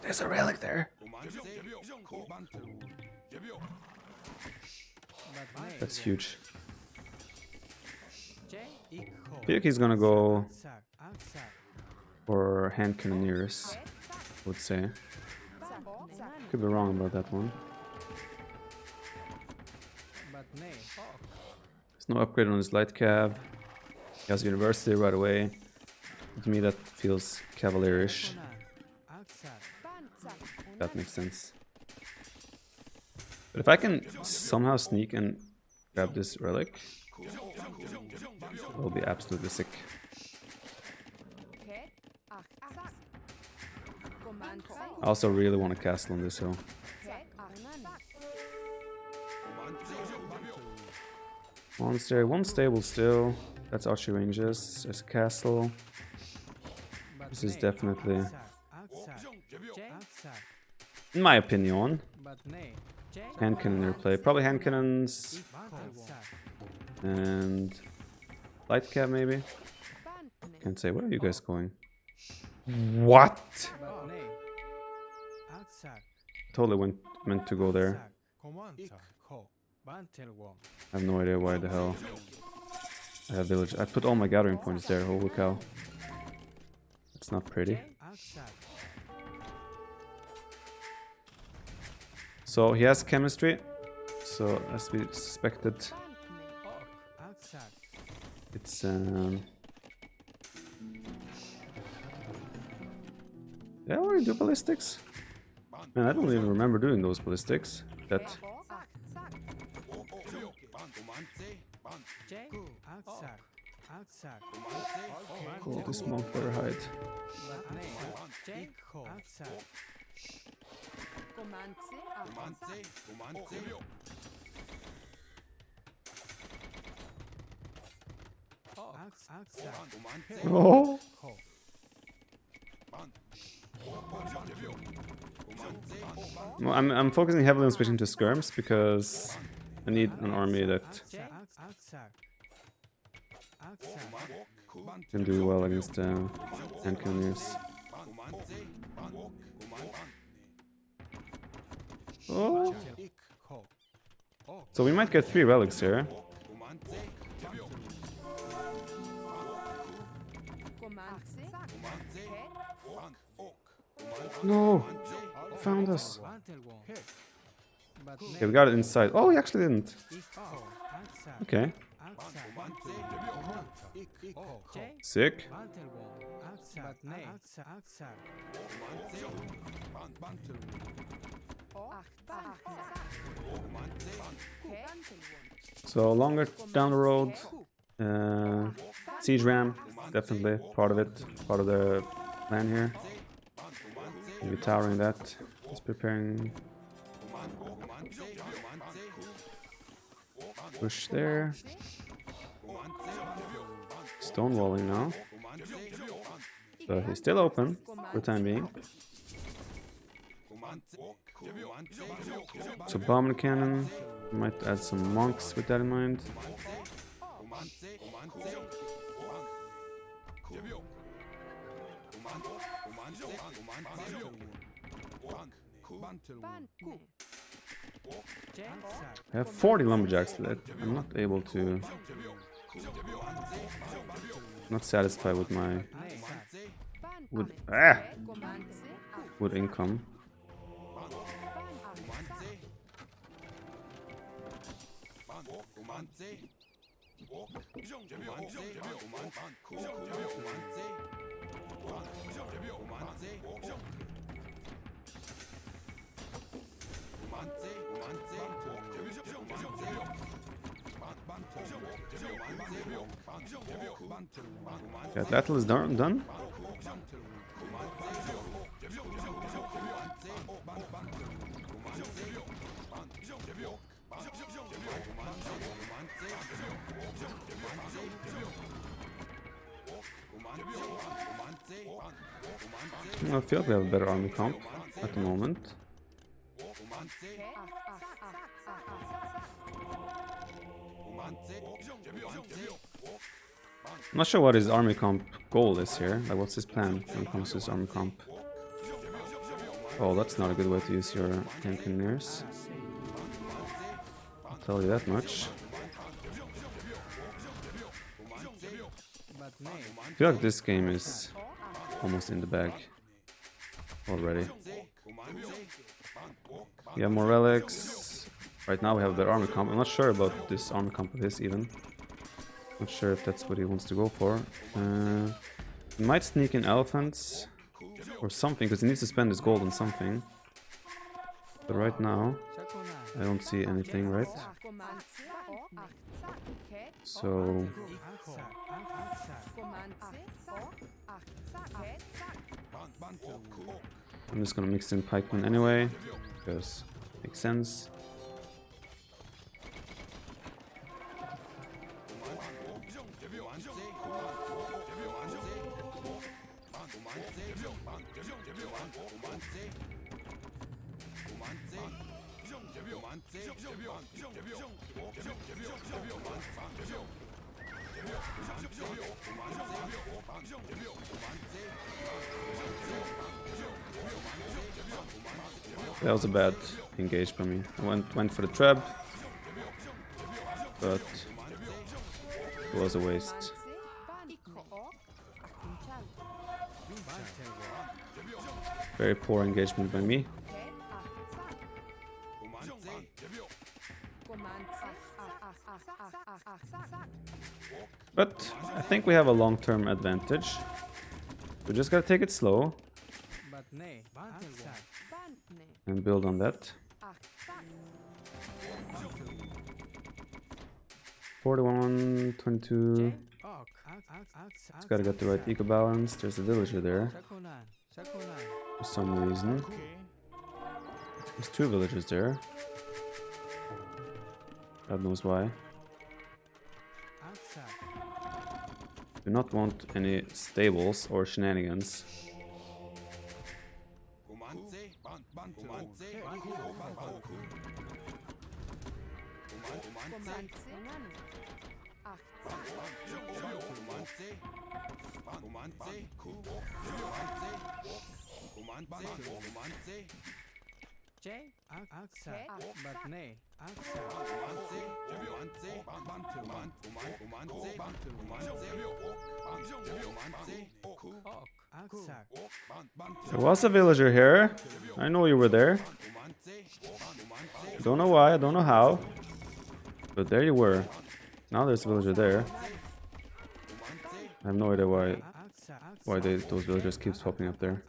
Speaker 1: There's a relic there. That's huge. I feel like he's gonna go for hand cannoneers, I would say. Could be wrong about that one. There's no upgrade on his light cav. He has university right away. To me that feels cavalierish. That makes sense. But if I can somehow sneak and grab this relic, it'll be absolutely sick. I also really want a castle on this hill. Monster, one stable still. That's archery ranges. There's a castle. This is definitely, in my opinion, hand cannoneer play. Probably hand cannons and light cav maybe. Can't say. Where are you guys going? What? Totally meant to go there. I have no idea why the hell I have village. I put all my gathering points there. Holy cow. It's not pretty. So he has chemistry. So as we suspected, it's did I already do ballistics? Man, I don't even remember doing those ballistics. That. Cool, this monk better hide. Oh! Well, I'm focusing heavily on switching to skirms because I need an army that can do well against hand cannoneers. Oh! So we might get 3 relics here. No! Found us. Okay, we got it inside. Oh, we actually didn't. Okay. Sick. So longer down the road. Siege ram, definitely part of it. Part of the plan here. Maybe towering that. Just preparing. Push there. Stonewalling now. But he's still open for the time being. So bomb cannon. Might add some monks with that in mind. I have 40 lumberjacks left. I'm not able to. Not satisfied with my wood income. That battle is done. I feel like we have a better army comp at the moment. I'm not sure what his army comp goal is here. Like, what's his plan when it comes to his army comp? Oh, that's not a good way to use your engineers. I'll tell you that much. I feel like this game is almost in the bag already. We have more relics. Right now we have the armor comp. I'm not sure about this armor comp of his even. Not sure if that's what he wants to go for. He might sneak in elephants or something, because he needs to spend his gold on something. But right now, I don't see anything, right? So I'm just gonna mix in pikemen anyway, because it makes sense. That was a bad engage by me. I went for the trap, but it was a waste. Very poor engagement by me. But I think we have a long-term advantage. We just gotta take it slow and build on that. 41, 22. Just gotta get the right eco balance. There's a villager there for some reason. There's two villagers there. God knows why. Do not want any stables or shenanigans. There was a villager here. I know you were there. Don't know why, I don't know how. But there you were. Now there's a villager there. I have no idea why those villagers keep popping up there.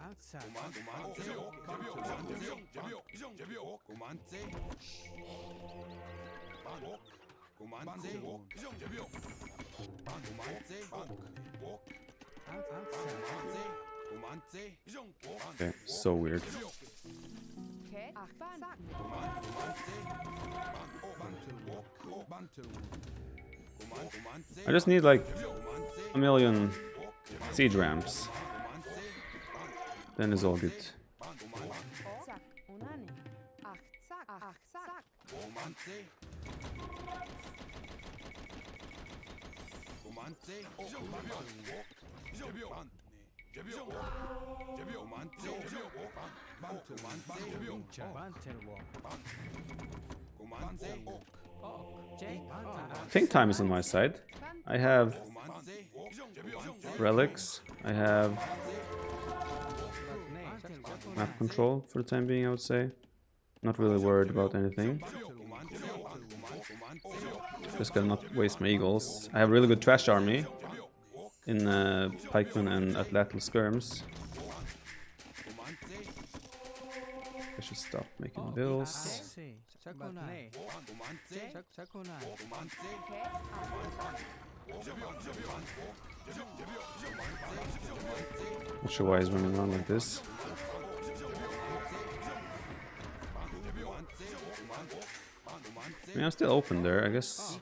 Speaker 1: Okay, so weird. I just need like a million siege ramps. Then it's all good. I think time is on my side. I have relics. I have map control for the time being, I would say. Not really worried about anything. Just gotta not waste my eagles. I have a really good trash army in pikemen and atlatl skirms. I should stop making bills. Not sure why he's running around like this. I mean, I'm still open there, I guess.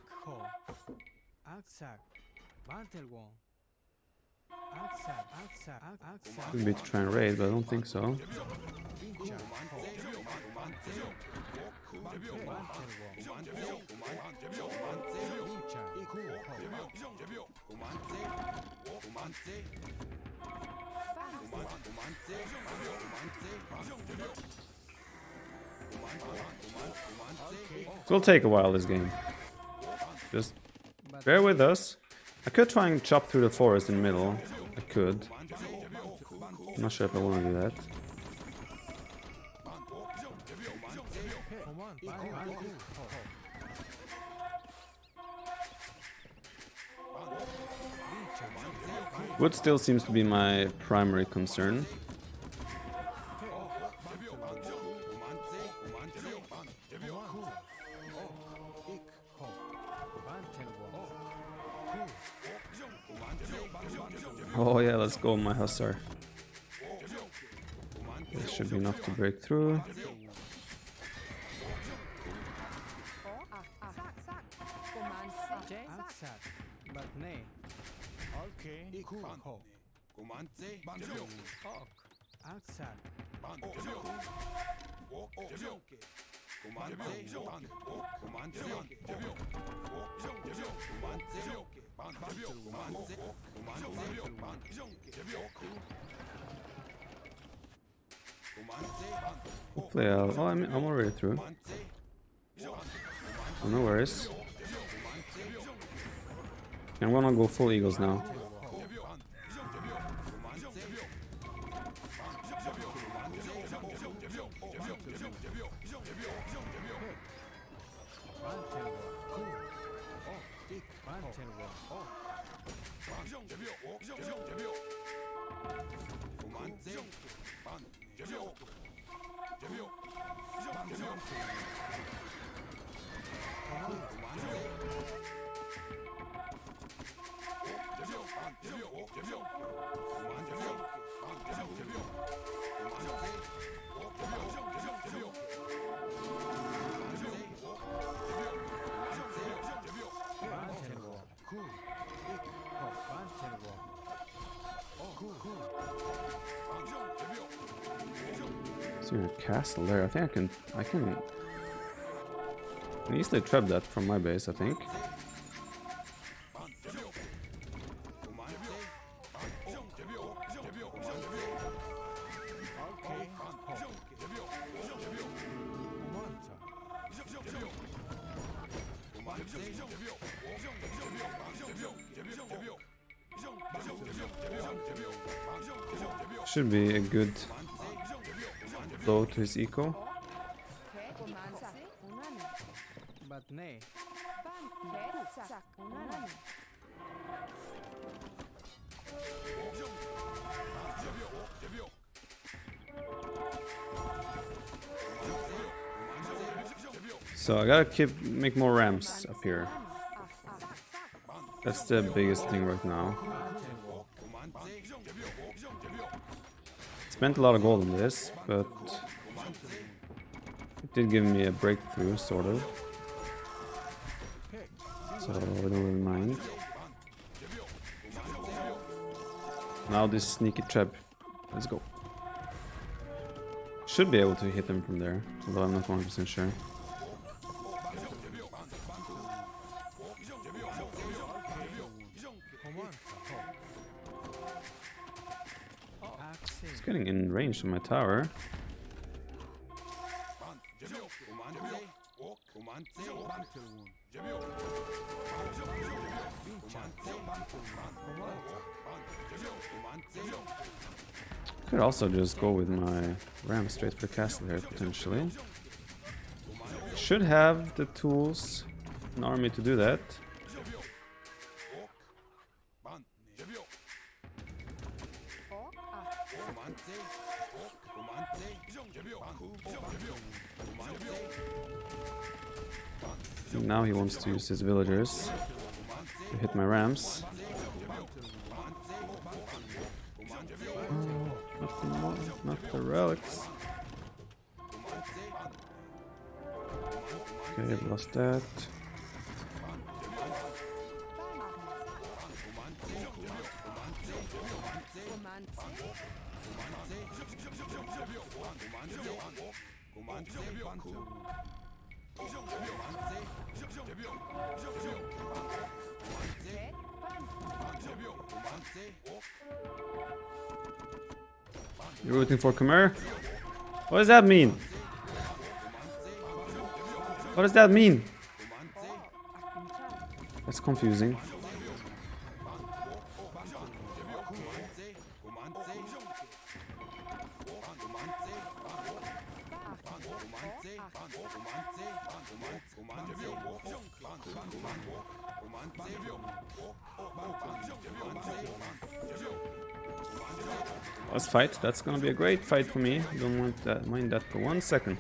Speaker 1: Could be to try and raid, but I don't think so. It will take a while, this game. Just bear with us. I could try and chop through the forest in the middle. I could. I'm not sure if I want to do that. Wood still seems to be my primary concern. Oh yeah, let's go, my hussar. This should be enough to break through. Hopefully I'll... Oh, I'm already through. Oh, no worries. I'm gonna go full eagles now. Is there a castle there? I think I can easily trap that from my base, I think. Should be a good blow to his eco.
Speaker 5: But nay.
Speaker 1: So I gotta make more ramps up here. That's the biggest thing right now. Spent a lot of gold on this, but it did give me a breakthrough, sort of. So I don't really mind. Now this sneaky trap. Let's go. Should be able to hit them from there, although I'm not 100% sure. It's getting in range of my tower. Could also just go with my ram straight for the castle here, potentially. Should have the tools and army to do that. Now he wants to use his villagers to hit my rams. Oh, not the relics. Okay, I've lost that. You're rooting for Khmer? What does that mean? What does that mean? That's confusing. Let's fight. That's gonna be a great fight for me. Don't want that, mind that for 1 second.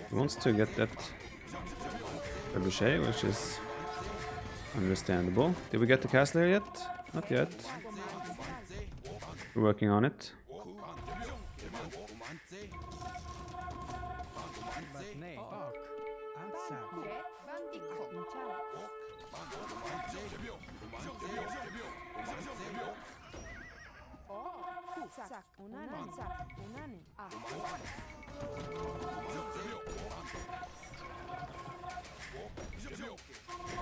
Speaker 1: He wants to get that trebuchet, which is understandable. Did we get the castle here yet? Not yet. We're working on it.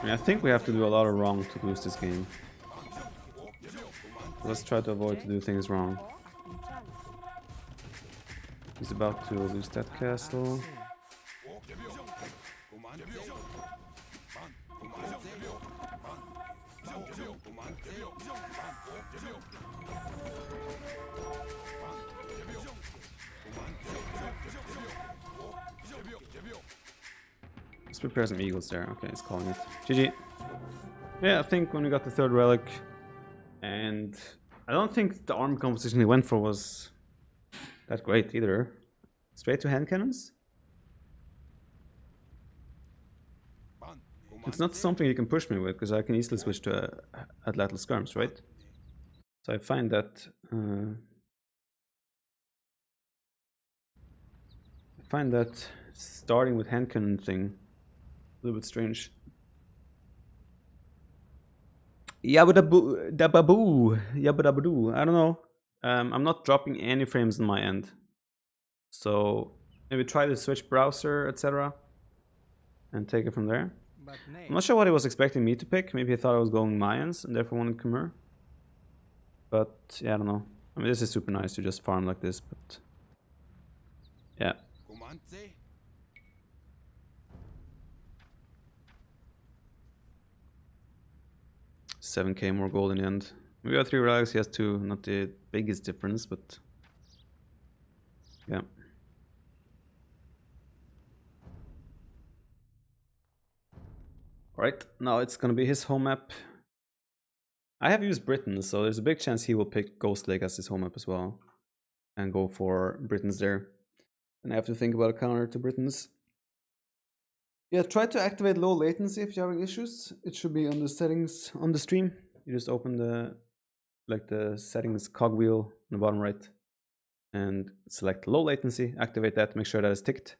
Speaker 1: I think we have to do a lot of wrong to lose this game. Let's try to avoid to do things wrong. He's about to lose that castle. Let's prepare some eagles there. Okay, it's calling it. GG. Yeah, I think when we got the third relic, and I don't think the arm composition he went for was that great either. Straight to hand cannons? It's not something you can push me with, because I can easily switch to atlatl skirms, right? So I find that starting with hand cannon thing a little bit strange. Yabba-daboo, yabba-dabba-doo. I don't know. I'm not dropping any frames on my end. So maybe try the switch browser, etc. and take it from there. I'm not sure what he was expecting me to pick. Maybe he thought I was going Mayans and therefore wanted Khmer. But yeah, I don't know. I mean, this is super nice to just farm like this, but yeah.
Speaker 4: Umante.
Speaker 1: 7k more gold in the end. We got 3 relics, he has 2, not the biggest difference, but yeah. Alright, now it's gonna be his home map. I have used Britain, so there's a big chance he will pick Ghost Lake as his home map as well. And go for Britons there. And I have to think about a counter to Britons. Yeah, try to activate low latency if you're having issues. It should be on the settings on the stream. You just open the settings cogwheel on the bottom right and select low latency, activate that, make sure that is ticked.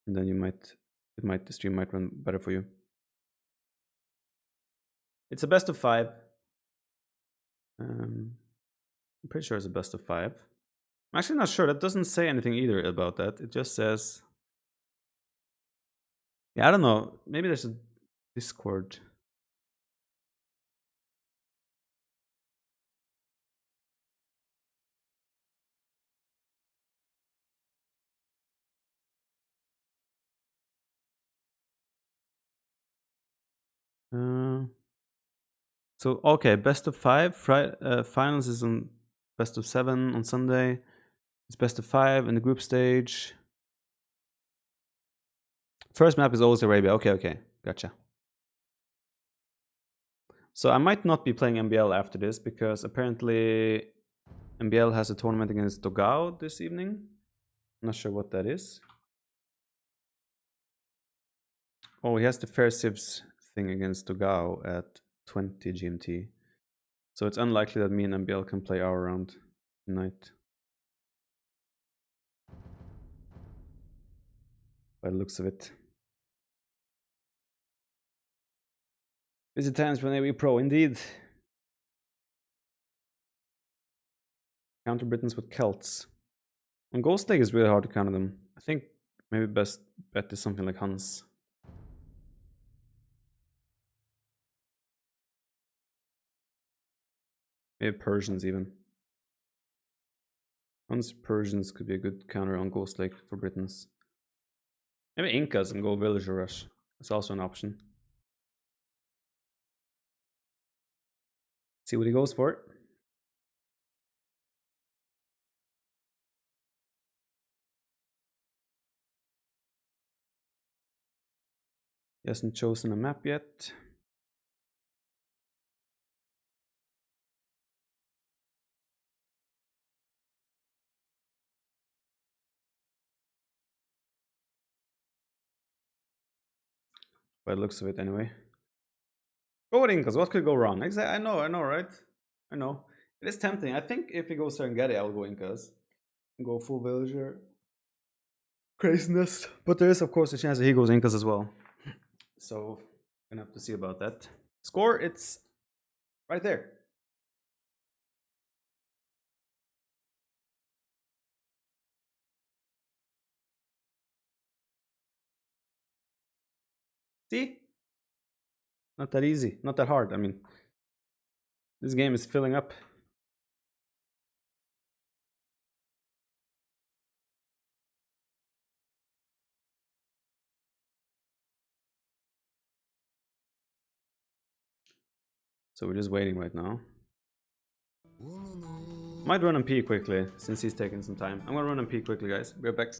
Speaker 1: And then the stream might run better for you. It's a best of 5. I'm pretty sure it's a best of 5. I'm actually not sure. That doesn't say anything either about that. It just says... Yeah, I don't know. Maybe there's a Discord. So, okay, best of 5. Finals is on best of 7 on Sunday. It's best of 5 in the group stage. First map is always Arabia. Okay, gotcha. So I might not be playing MBL after this because apparently MBL has a tournament against Dogao this evening. I'm not sure what that is. Oh, he has the Fair Civs thing against Dogao at 20 GMT. So it's unlikely that me and MBL can play our round tonight. By the looks of it. Busy times for Navy Pro, indeed. Counter Britons with Celts. On Ghost Lake is really hard to counter them. I think maybe best bet is something like Hans. Maybe Persians even. Hans Persians could be a good counter on Ghost Lake for Britons. Maybe Incas and go Villager Rush. That's also an option. See what he goes for. He hasn't chosen a map yet. By the looks of it anyway. Go with Incas, what could go wrong? Exactly. I know, right? I know. It is tempting. I think if he goes Serengeti, I'll go Incas. Go full Villager. Craziness. But there is of course a chance that he goes Incas as well. So gonna have to see about that. Score, it's right there. See? Not that easy, not that hard. I mean, this game is filling up. So we're just waiting right now. Might run and pee quickly, since he's taking some time. I'm gonna run and pee quickly, guys. Be right back.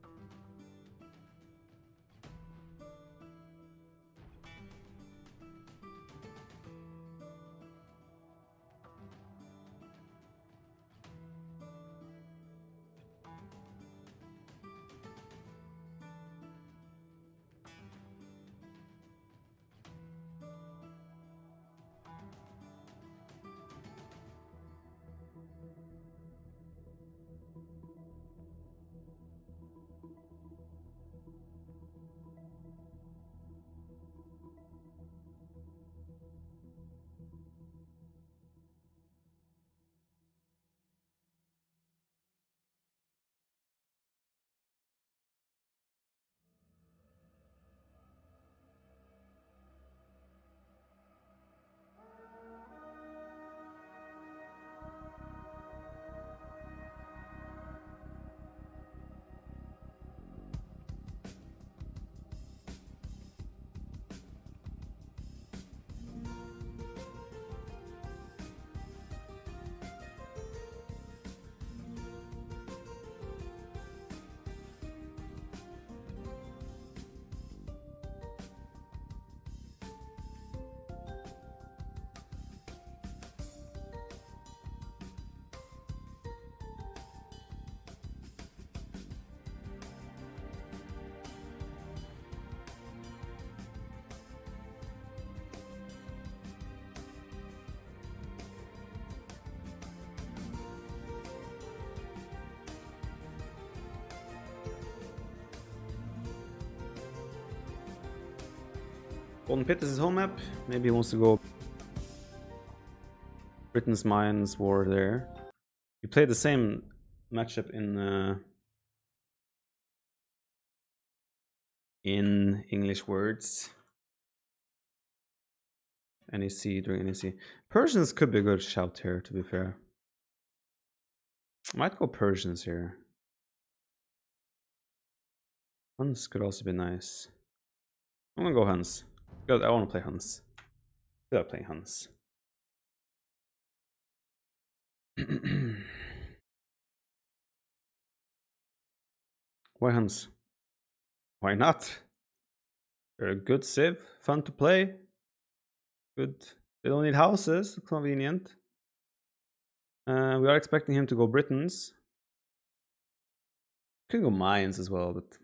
Speaker 1: Golden Pit is his home map. Maybe he wants to go Britain's Mines War there. We played the same matchup in English words. NEC during NEC. Persians could be a good shout here, to be fair. Might go Persians here. Huns could also be nice. I'm gonna go Huns. Because I want to play Huns. I gotta play Huns. Why Huns? Why not? They're a good civ, fun to play. Good. They don't need houses, convenient. We are expecting him to go Britons. Could go Mines as well, but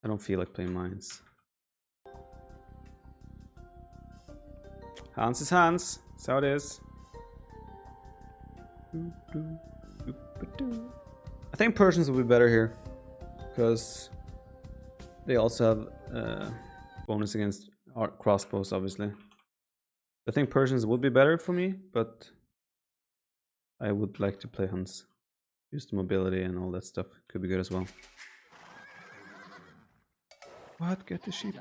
Speaker 1: I don't feel like playing Mines. Hans is Hans. That's how it is. I think Persians will be better here, because they also have bonus against crossbows, obviously. I think Persians would be better for me, but I would like to play Huns. Use the mobility and all that stuff. Could be good as well. What? Get the sheep.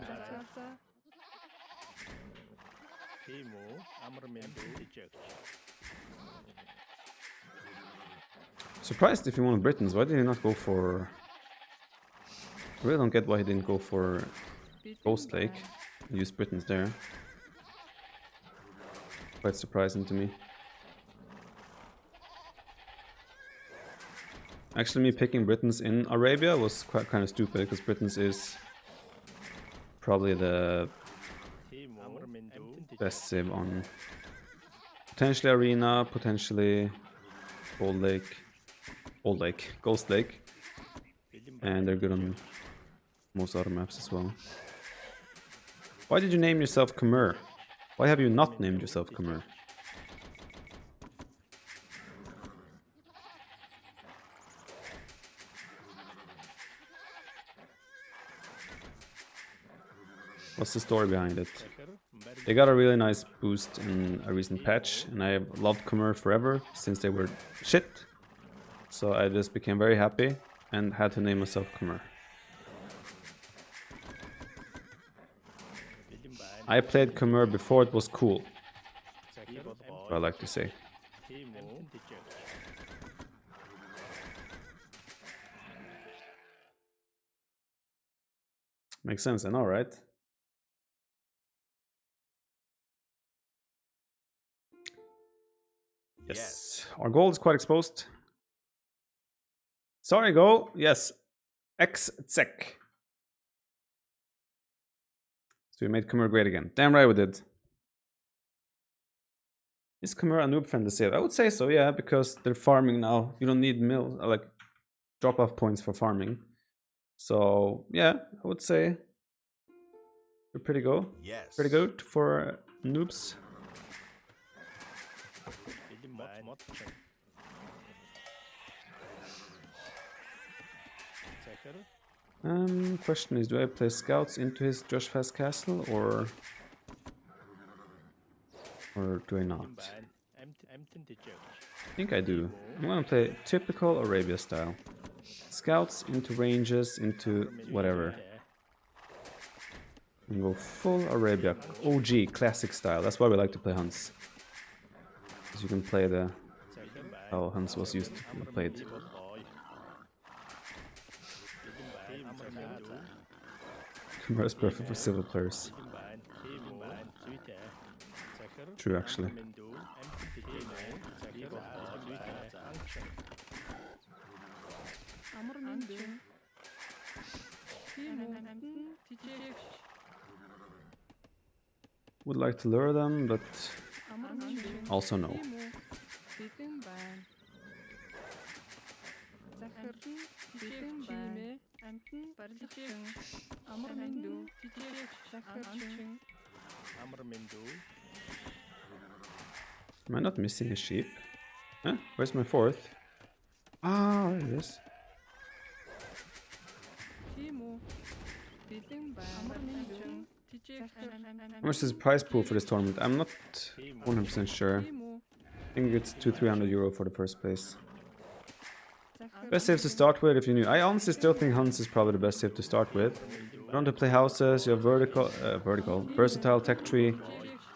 Speaker 1: Surprised if he wanted Britons. Why did he not go for... I really don't get why he didn't go for Ghost Lake. Use Britons there. Quite surprising to me. Actually, me picking Britons in Arabia was quite kind of stupid, because Britons is probably the best civ on potentially Arena, potentially Gold Lake, Ghost Lake, and they're good on most other maps as well. Why did you name yourself Khmer? Why have you not named yourself Khmer? What's the story behind it? They got a really nice boost in a recent patch, and I have loved Khmer forever since they were shit. So I just became very happy and had to name myself Khmer. I played Khmer before it was cool. What I like to say. Makes sense, I know, right? Yes. Our goal is quite exposed. Sorry, goal. Yes. X-Tsek. So we made Khmer great again. Damn right we did. Is Khmer a noob friendly save? I would say so, yeah, because they're farming now. You don't need like drop-off points for farming. So yeah, I would say we're pretty good.
Speaker 4: Yes.
Speaker 1: Pretty good for noobs. Question is, do I play scouts into his Josh Fast castle or do I not? I think I do. I'm gonna play typical Arabia style. Scouts into ranges, into whatever. And go full Arabia. OG, classic style. That's why we like to play Huns. Because you can play the... how Huns was used to be played. Khmer is perfect for civil players. True, actually. Would like to lure them, but also no. Am I not missing a sheep? Huh? Where's my fourth? Ah, there it is. How much is the prize pool for this tournament? I'm not 100% sure. I think it's 200-300 euro for the first place. Best saves to start with if you're new. I honestly still think Hans is probably the best save to start with. You don't want to play houses, you have versatile tech tree,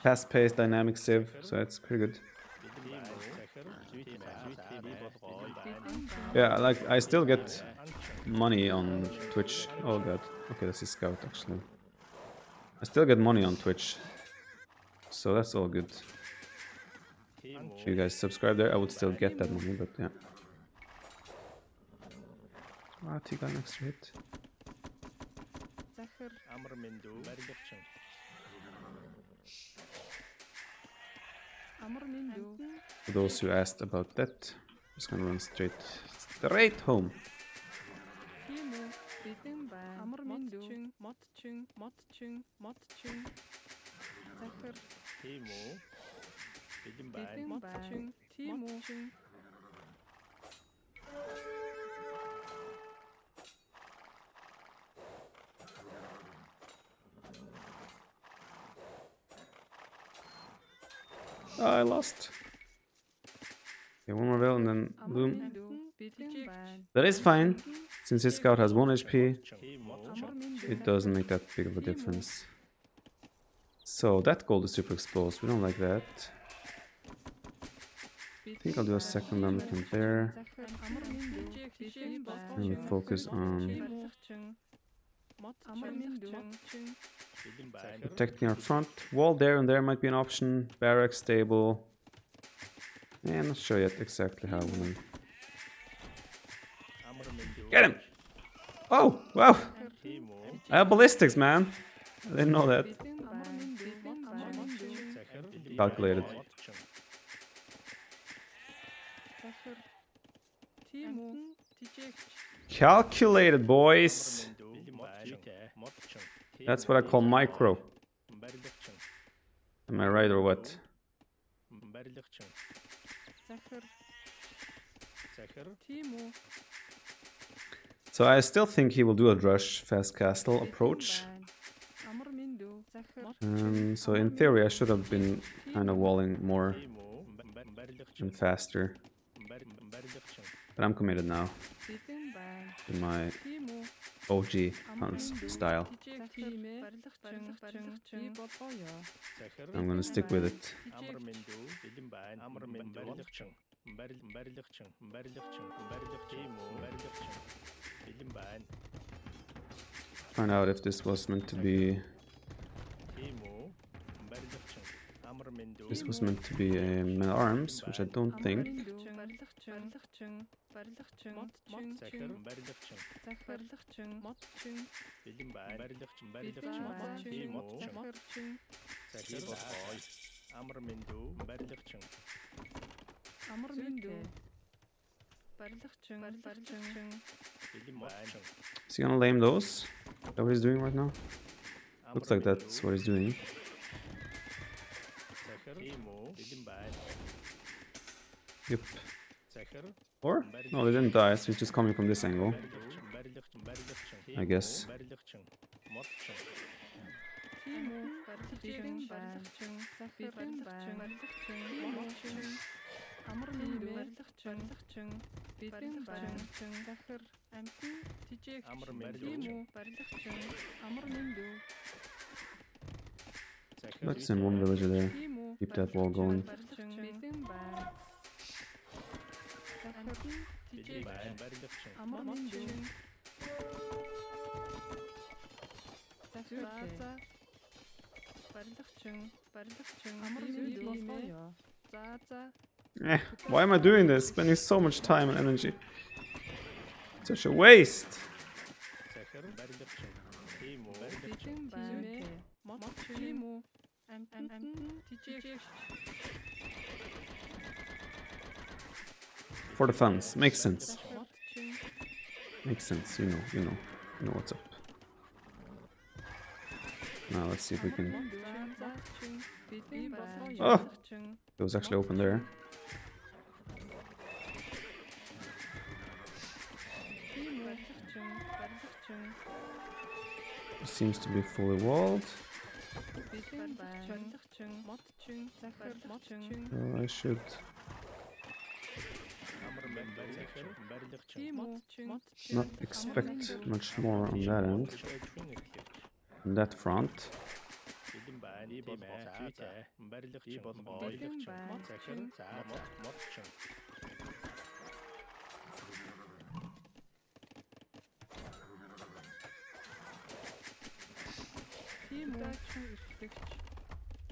Speaker 1: fast-paced dynamic civ, so it's pretty good. Yeah, like I still get money on Twitch. Oh god. Okay, that's a scout actually. I still get money on Twitch. So that's all good. If you guys subscribe there, I would still get that money, but yeah. Ah, he got an extra hit. For those who asked about that, I'm just gonna run straight home. Oh, I lost. Okay, one more veil and then Bloom. That is fine. Since his scout has 1 HP, it doesn't make that big of a difference. So that gold is super exposed. We don't like that. I think I'll do a second Lambicant there. And we focus on protecting our front. Wall there and there might be an option. Barracks, stable. Yeah, I'm not sure yet exactly how we'll... Get him! Oh, wow! I have ballistics, man! I didn't know that. Calculated. Calculated, boys! That's what I call micro. Am I right or what? So I still think he will do a rush fast castle approach. So in theory I should have been kind of walling more and faster. But I'm committed now to my OG Hans style. I'm gonna stick with it. Find out if this was meant to be... This was meant to be a men at arms, which I don't think. Is he gonna lame those? Is that what he's doing right now? Looks like that's what he's doing. Yep. Or? No, they didn't die, so he's just coming from this angle. I guess. Let's send one villager there. Keep that wall going. Why am I doing this? Spending so much time and energy. Such a waste. For the funds. Makes sense. Makes sense. You know what's up. Now let's see if we can... Oh! It was actually open there. seems to be fully walled. So I should not expect much more on that end. On that front.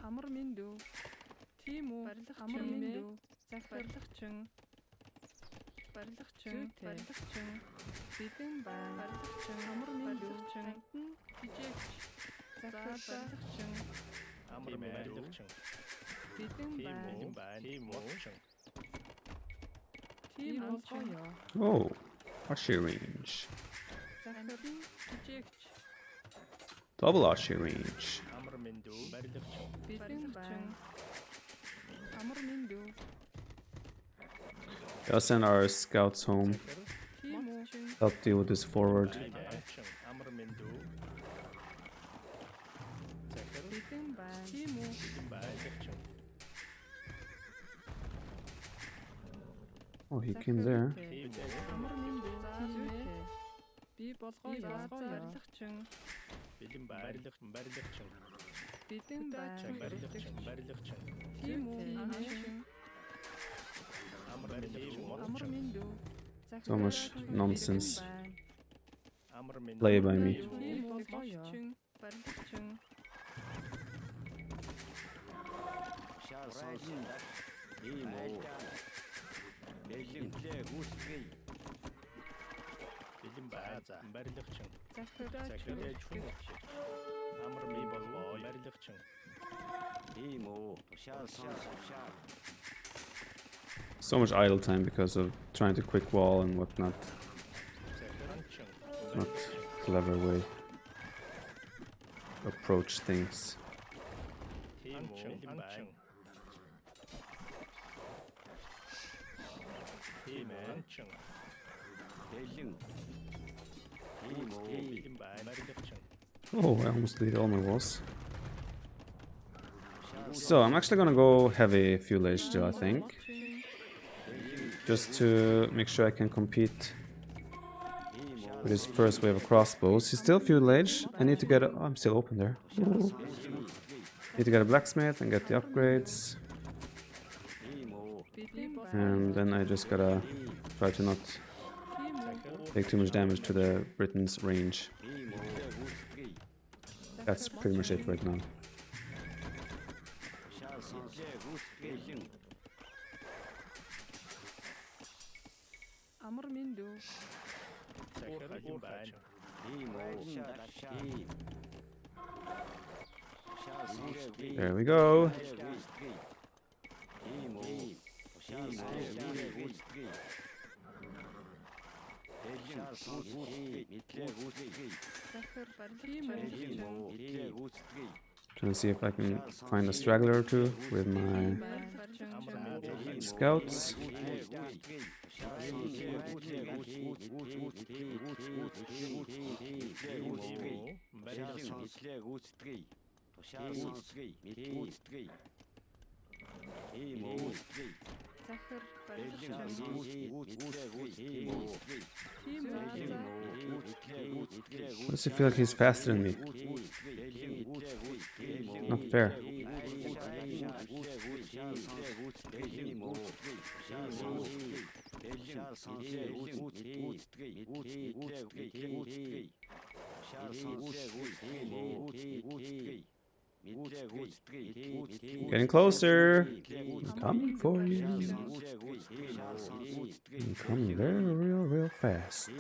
Speaker 6: Амар минь дүү. Тийм үү? Амар минь дүү. Барилгачин. Барилгачин. Барилгачин. Бэлэн бай. Барилгачин. Амар минь дүү. Хижээч. Барилгачин. Амар барилгачин. Бэлэн бай. Тийм үү? Тийм үү?
Speaker 1: Oh, archery range.
Speaker 6: Хижээч.
Speaker 1: Double archery range. I'll send our scouts home. Help deal with this forward. Oh, he came there. So much nonsense. Play by me. So much idle time because of trying to quick wall and whatnot. Not clever way to approach things. Oh, I almost deleted all my walls. So I'm actually gonna go heavy fuel age still, I think. Just to make sure I can compete with his first wave of crossbows. He's still fuel age. I need to get a... Oh, I'm still open there. Ooh. Need to get a blacksmith and get the upgrades. And then I just gotta try to not take too much damage to the Britain's range. That's pretty much it right now. There we go. Trying to see if I can find a straggler or two with my scouts. Why does he feel like he's faster than me? Not fair. Getting closer. I'm coming for you. I'm coming real fast.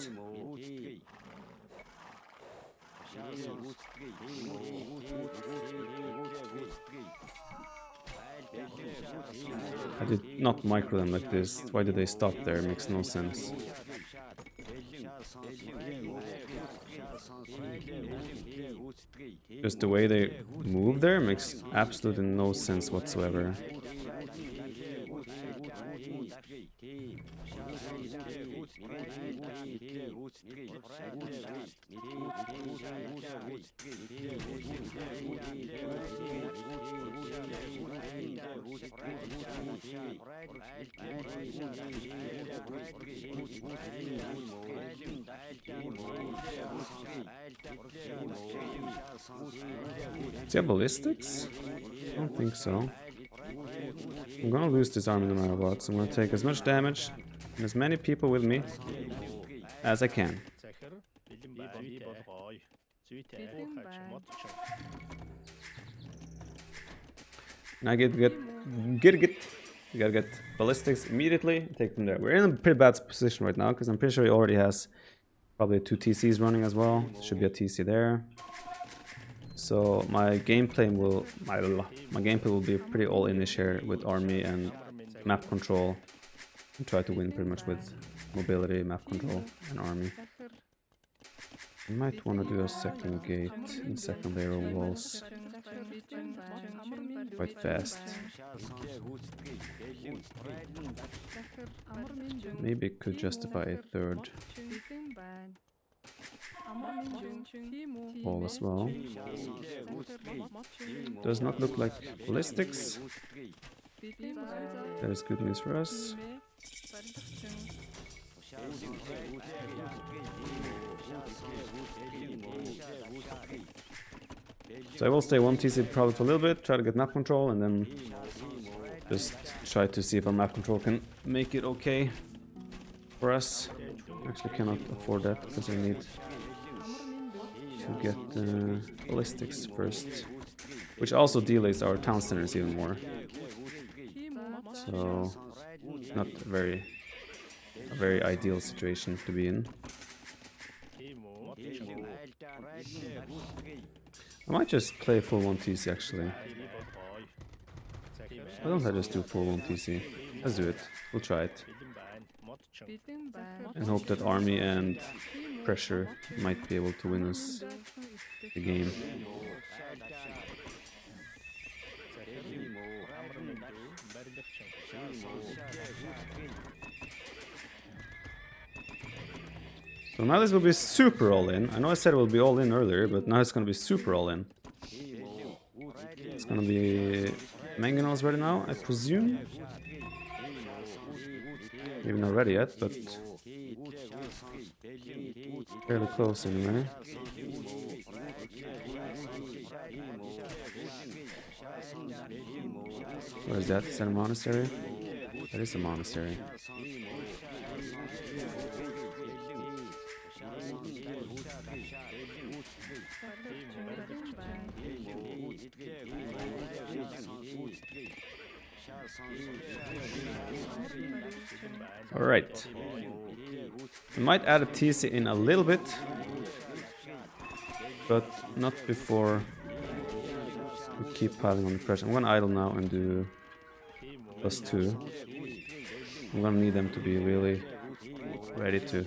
Speaker 1: I did not micro them like this. Why did they stop there? It makes no sense. Just the way they move there makes absolutely no sense whatsoever. Is he have ballistics? I don't think so. I'm gonna lose this army no matter what, so I'm gonna take as much damage and as many people with me as I can. And I get you gotta get ballistics immediately, take them there. We're in a pretty bad position right now because I'm pretty sure he already has probably 2 TCs running as well. Should be a TC there. So my gameplay will be pretty all-inish here with army and map control. And try to win pretty much with mobility, map control, and army. I might want to do a second gate and second layer of walls quite fast. Maybe it could justify a third wall as well. Does not look like ballistics. That is good news for us. So I will stay 1 TC probably for a little bit, try to get map control, and then just try to see if our map control can make it okay for us. Actually cannot afford that because I need to get ballistics first, which also delays our town centers even more. So not a very ideal situation to be in. I might just play full 1 TC actually. Why don't I just do full 1 TC? Let's do it. We'll try it. And hope that army and pressure might be able to win us the game. So now this will be super all-in. I know I said it will be all-in earlier, but now it's gonna be super all-in. It's gonna be mangonels ready now, I presume. Maybe not ready yet, but fairly close anyway. What is that? Is that a monastery? That is a monastery. Alright. We might add a TC in a little bit, but not before we keep piling on the pressure. I'm gonna idle now and do +2. I'm gonna need them to be really ready to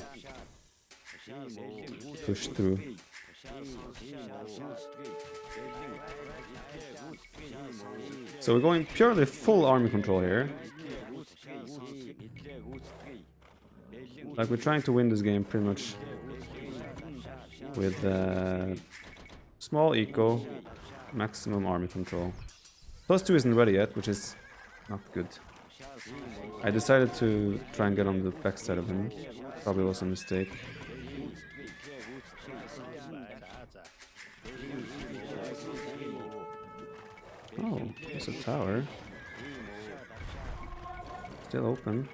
Speaker 1: push through. So we're going purely full army control here. Like we're trying to win this game pretty much with small eco, maximum army control. +2 isn't ready yet, which is not good. I decided to try and get on the backside of him. Probably was a mistake. Oh, there's a tower. Still open.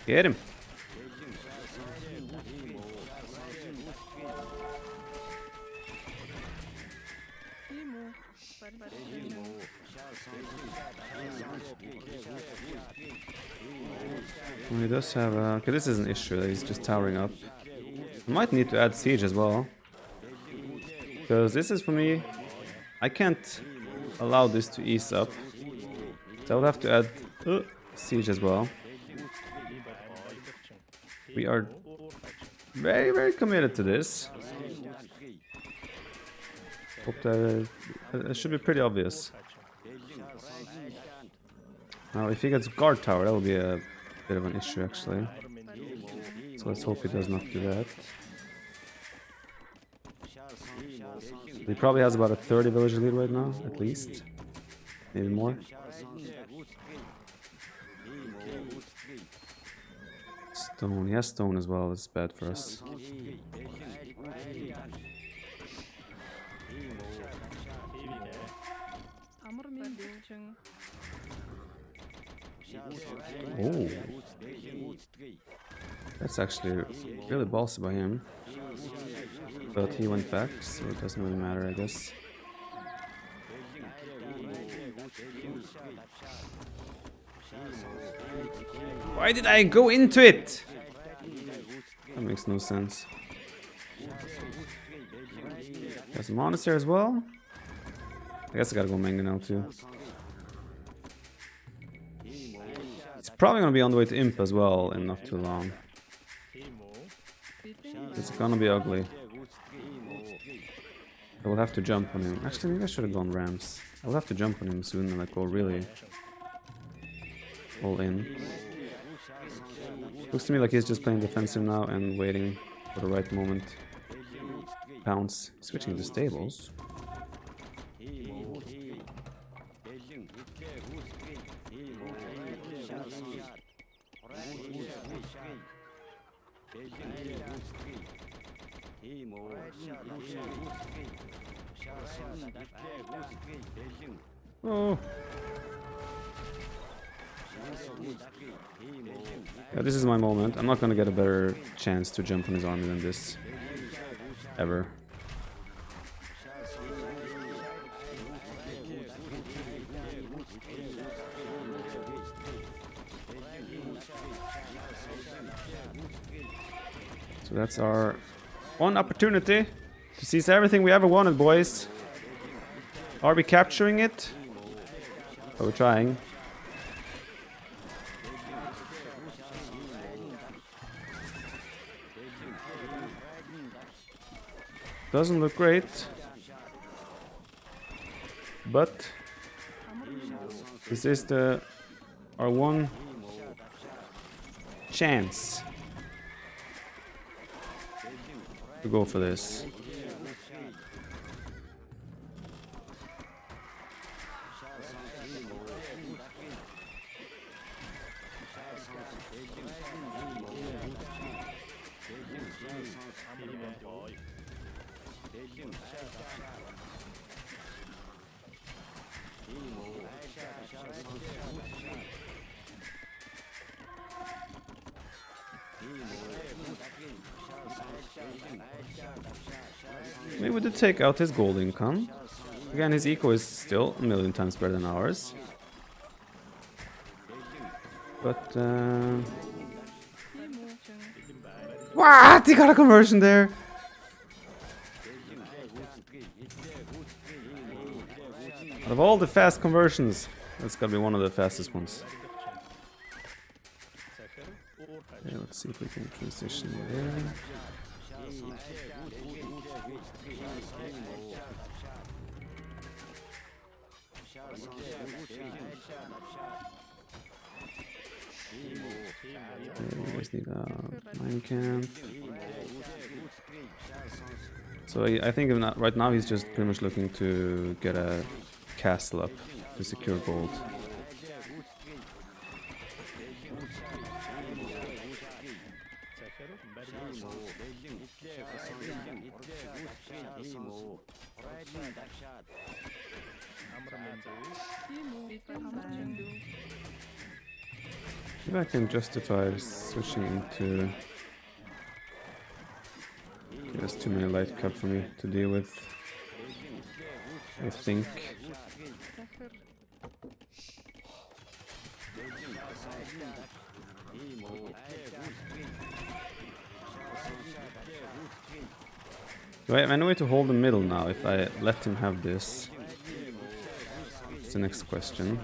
Speaker 1: Get him! Well, he does have a... Okay, this is an issue that he's just towering up. I might need to add siege as well. Because this is for me... I can't allow this to ease up. So I'll have to add siege as well. We are very, very committed to this. Hope that it should be pretty obvious. Now, if he gets guard tower, that will be a bit of an issue, actually. So let's hope he does not do that. He probably has about a 30 villager lead right now, at least. Maybe more. Stone. He has stone as well. It's bad for us. Oh. That's actually really ballsy by him. But he went back, so it doesn't really matter, I guess. Why did I go into it? That makes no sense. There's a monastery as well. I guess I gotta go manga now too. It's probably gonna be on the way to Imp as well in not too long. It's gonna be ugly. I will have to jump on him. Actually, maybe I should have gone Rams. I will have to jump on him soon and like go really all in. Looks to me like he's just playing defensive now and waiting for the right moment. Pounce. Switching to stables. Oh. Yeah, this is my moment. I'm not gonna get a better chance to jump on his army than this. Ever. So that's our one opportunity to seize everything we ever wanted, boys. Are we capturing it? Are we trying? Doesn't look great. But this is our one chance to go for this. Maybe we did take out his gold income. Again, his eco is still a million times better than ours. But what? He got a conversion there. Out of all the fast conversions, that's gotta be one of the fastest ones. Okay, let's see if we can transition there. Okay, we guys need a mine camp. So I think right now he's just pretty much looking to get a castle up to secure gold. Maybe I can justify switching into... There's too many light cup for me to deal with, I think. Do I have any way to hold the middle now if I let him have this? the next question.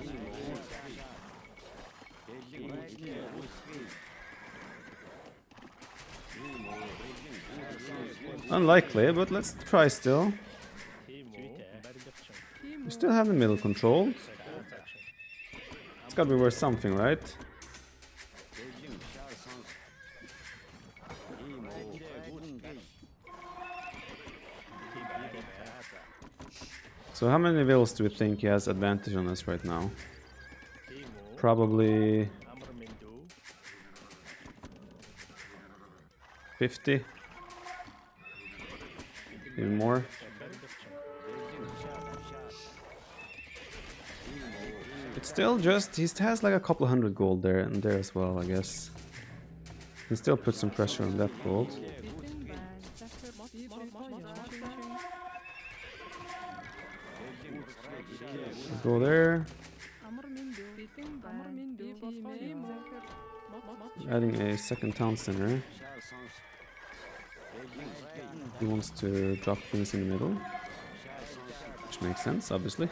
Speaker 1: Unlikely, but let's try still. We still have the middle controlled. It's gotta be worth something, right? So how many vills do we think he has advantage on us right now? Probably 50. Even more. It's still just, he has like a couple hundred gold there and there as well, I guess. Can still put some pressure on that gold. Go there. Adding a second town center. He wants to drop things in the middle, which makes sense, obviously.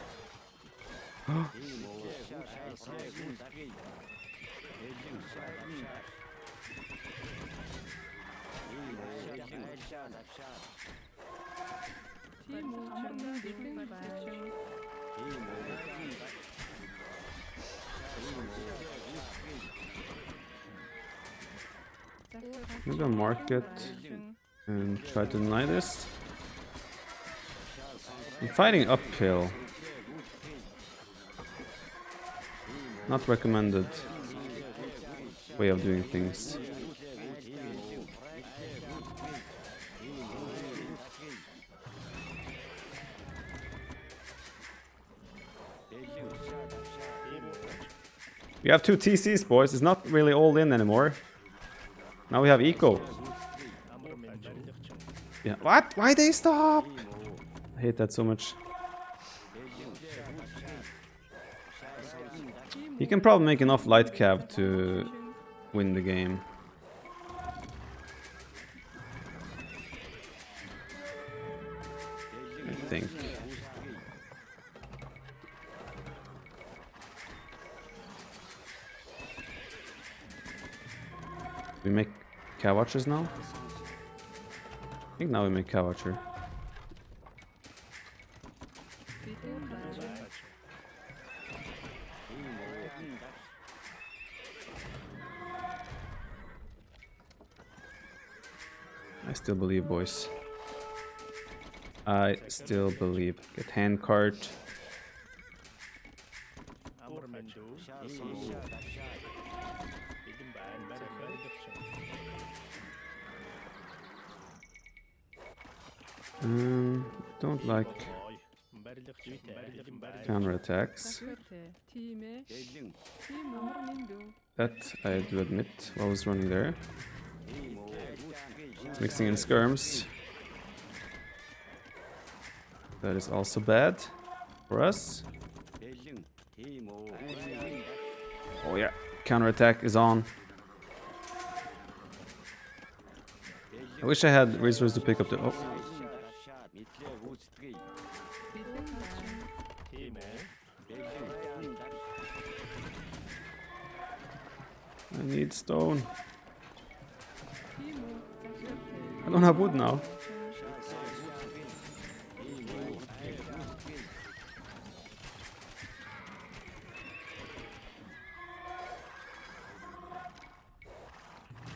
Speaker 1: Maybe I'll mark it and try to deny this. I'm fighting uphill. Not recommended way of doing things. We have 2 TCs, boys. It's not really all in anymore. Now we have eco. Yeah. What? Why they stop? I hate that so much. He can probably make enough light cav to win the game. I think. We make cow watchers now? I think now we make cow watcher. I still believe, boys. I still believe. Get hand cart. Don't like counter attacks. That I do admit. What was running there? It's mixing in skirms. That is also bad for us. Oh yeah, counter attack is on. I wish I had resources to pick up the. Oh. I need stone. I don't have wood now.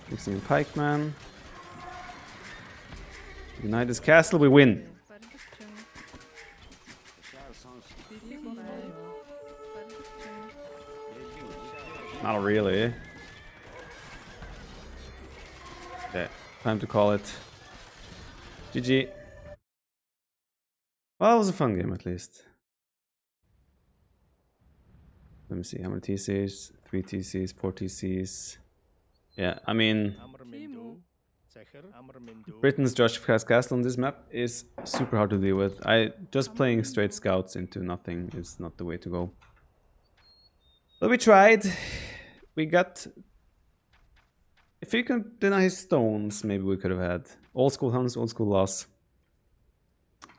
Speaker 1: Fixing pikeman. Unite this castle, we win. Not really. Okay, time to call it. GG. Well, it was a fun game at least. Let me see, how many TCs? 3 TCs, 4 TCs. Yeah, I mean, Britain's Josh Castle on this map is super hard to deal with. Just playing straight scouts into nothing is not the way to go. But we tried. We got... If you can deny stones, maybe we could have had. Old school hunts, old school loss.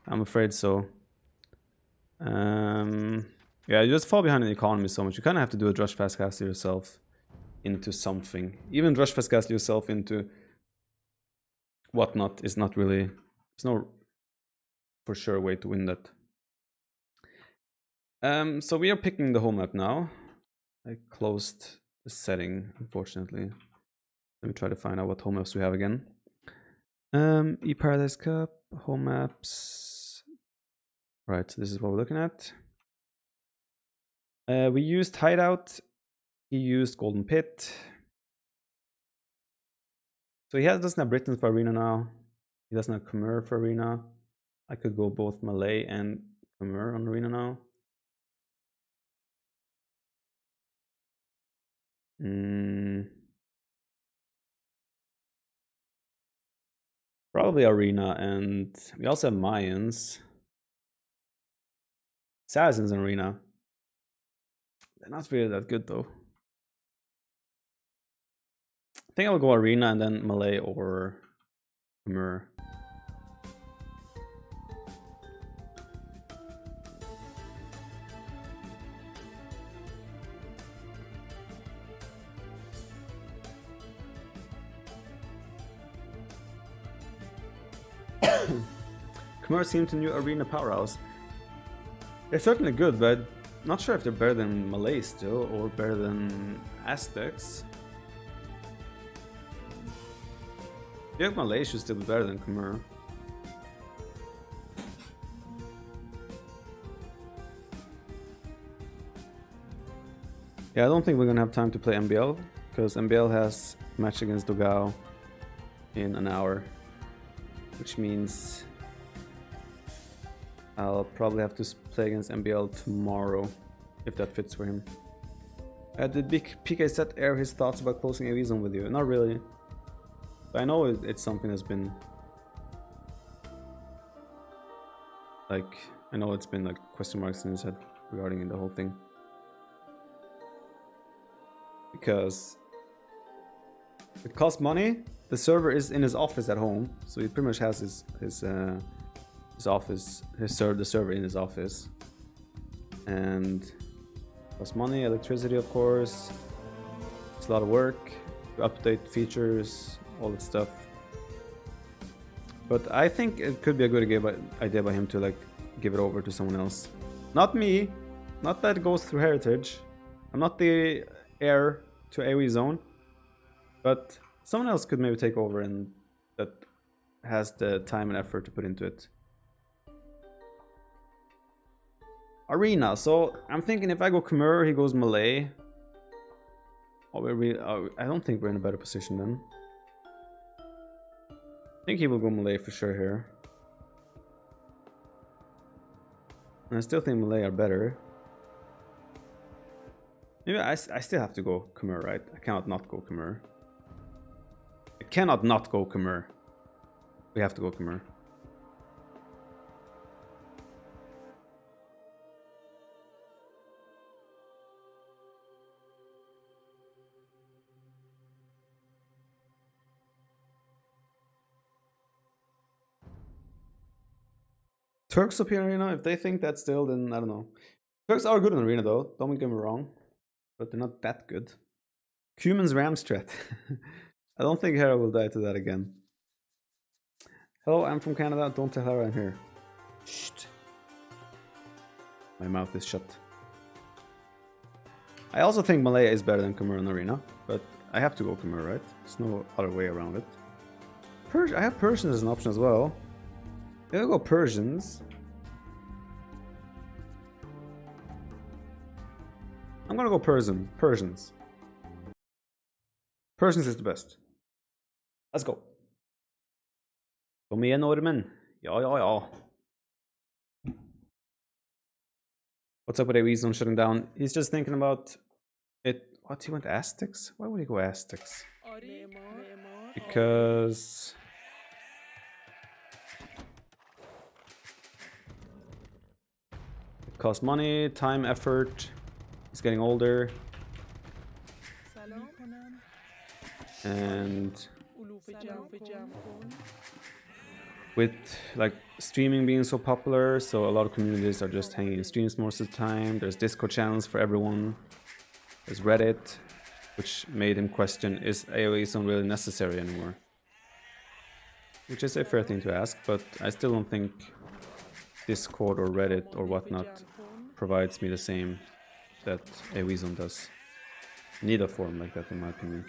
Speaker 1: I'm afraid so. Yeah, you just fall behind in economy so much. You kind of have to do a Drush Fastcaster yourself into something. Even Drush Fastcaster yourself into whatnot is not really... There's no for sure way to win that. So we are picking the home map now. I closed the setting, unfortunately. Let me try to find out what home maps we have again. eParadise Cup, home maps. Right, so this is what we're looking at. We used Hideout. He used Golden Pit. So he doesn't have Britain for Arena now. He doesn't have Khmer for Arena. I could go both Malay and Khmer on Arena now. Probably Arena, and we also have Mayans. Saracens in Arena. They're not really that good though. I think I'll go Arena and then Malay or Khmer. Khmer seems to new arena powerhouse. They're certainly good, but not sure if they're better than Malay still or better than Aztecs. I feel like Malay should still be better than Khmer. Yeah, I don't think we're gonna have time to play MBL because MBL has a match against Dogao in an hour, which means I'll probably have to play against MBL tomorrow, if that fits for him. Did PK Set air his thoughts about closing AV Zone with you? Not really. But I know it's something that's been... Like, I know it's been like question marks in his head regarding the whole thing. Because it costs money. The server is in his office at home, so he pretty much has his office, the server in his office, and costs money, electricity, of course. It's a lot of work to update features, all that stuff. But I think it could be a good idea by him to like give it over to someone else. Not me. Not that it goes through heritage. I'm not the heir to AoE Zone, but someone else could maybe take over and that has the time and effort to put into it. Arena, so I'm thinking if I go Khmer, he goes Malay. I don't think we're in a better position then. I think he will go Malay for sure here. And I still think Malay are better. Maybe I still have to go Khmer, right? I cannot not go Khmer. I cannot not go Khmer. We have to go Khmer. Turks up here in Arena, if they think that's still, then I don't know. Turks are good in Arena though, don't get me wrong. But they're not that good. Cuman's Ram strat. I don't think Hera will die to that again. Hello, I'm from Canada, don't tell Hera I'm here. Shh. My mouth is shut. I also think Malaya is better than Khmer in Arena, but I have to go Khmer, right? There's no other way around it. I have Persians as an option as well. If I go Persians, I'm gonna go Persians. Persians is the best. Let's go. Kom igen Norman. Ja. What's up with AoE Zone shutting down? He's just thinking about it. What, he went Aztecs? Why would he go Aztecs? Because... it costs money, time, effort. He's getting older. And with like streaming being so popular, so a lot of communities are just hanging in streams most of the time. There's Discord channels for everyone. There's Reddit, which made him question, is AoE zone really necessary anymore? Which is a fair thing to ask, but I still don't think Discord or Reddit or whatnot provides me the same that AoE zone does. Need a forum like that in my opinion.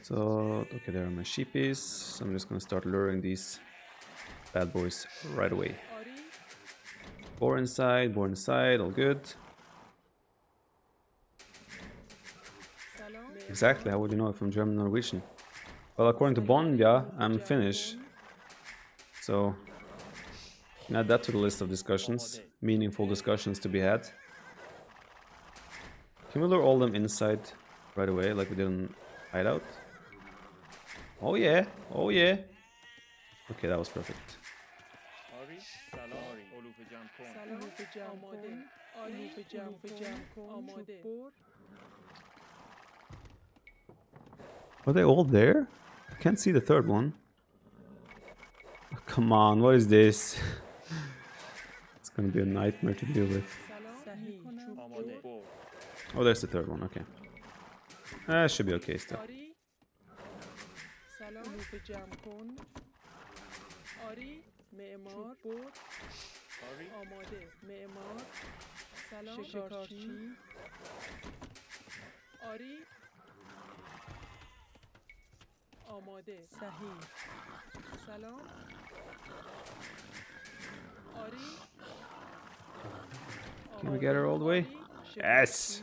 Speaker 1: So, okay, there are my sheepies. So I'm just gonna start luring these bad boys right away. Boar inside, all good. Exactly, how would you know if I'm German or Norwegian? Well, according to Bond, yeah, I'm Finnish. So, add that to the list of discussions. Meaningful discussions to be had. Can we lure all them inside right away, like we did in Hideout? Oh yeah, oh yeah. Okay, that was perfect. Are they all there? I can't see the third one. Oh, come on, what is this? It's gonna be a nightmare to deal with. Oh, there's the third one, okay. Should be okay still. Can we get her all the way? Yes!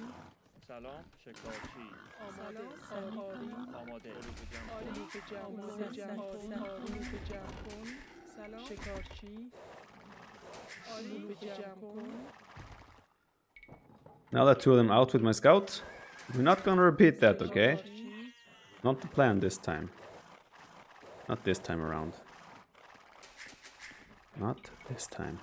Speaker 1: Now that two of them out with my scout, we're not gonna repeat that, okay? Not the plan this time. Not this time around. Not this time.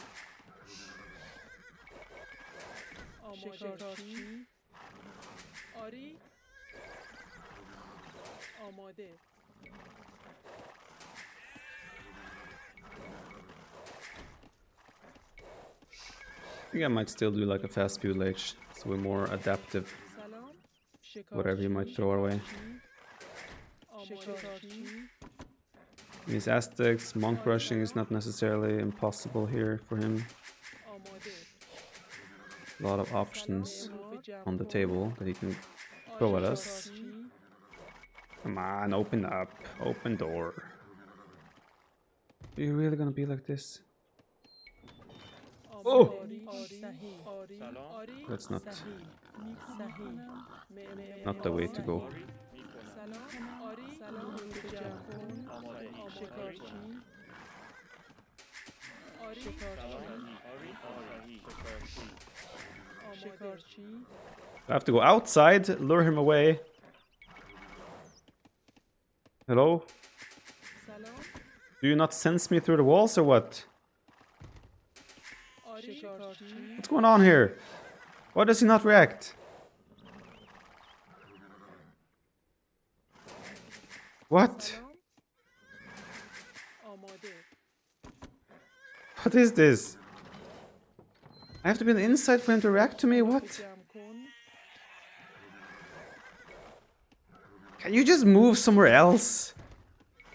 Speaker 1: I think I might still do like a fast feud late, so we're more adaptive. Whatever you might throw our way. These Aztecs, monk rushing is not necessarily impossible here for him. A lot of options on the table that he can throw at us. Come on, open up. Open door. Are you really gonna be like this? Oh! That's not the way to go. I have to go outside, lure him away. Hello? Do you not sense me through the walls or what? What's going on here? Why does he not react? What? What is this? I have to be on the inside for him to react to me? What? Can you just move somewhere else?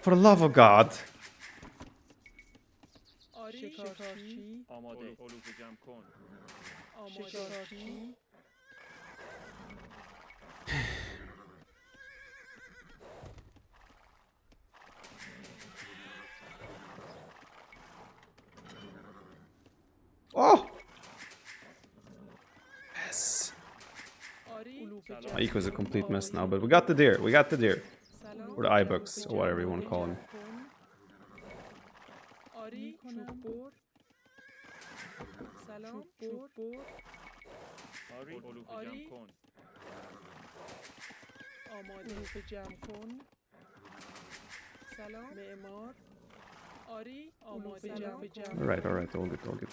Speaker 1: For the love of God. Oh! Yes. My eco is a complete mess now, but we got the deer. We got the deer. Or the ibex, or whatever you want to call him. Alright, all good.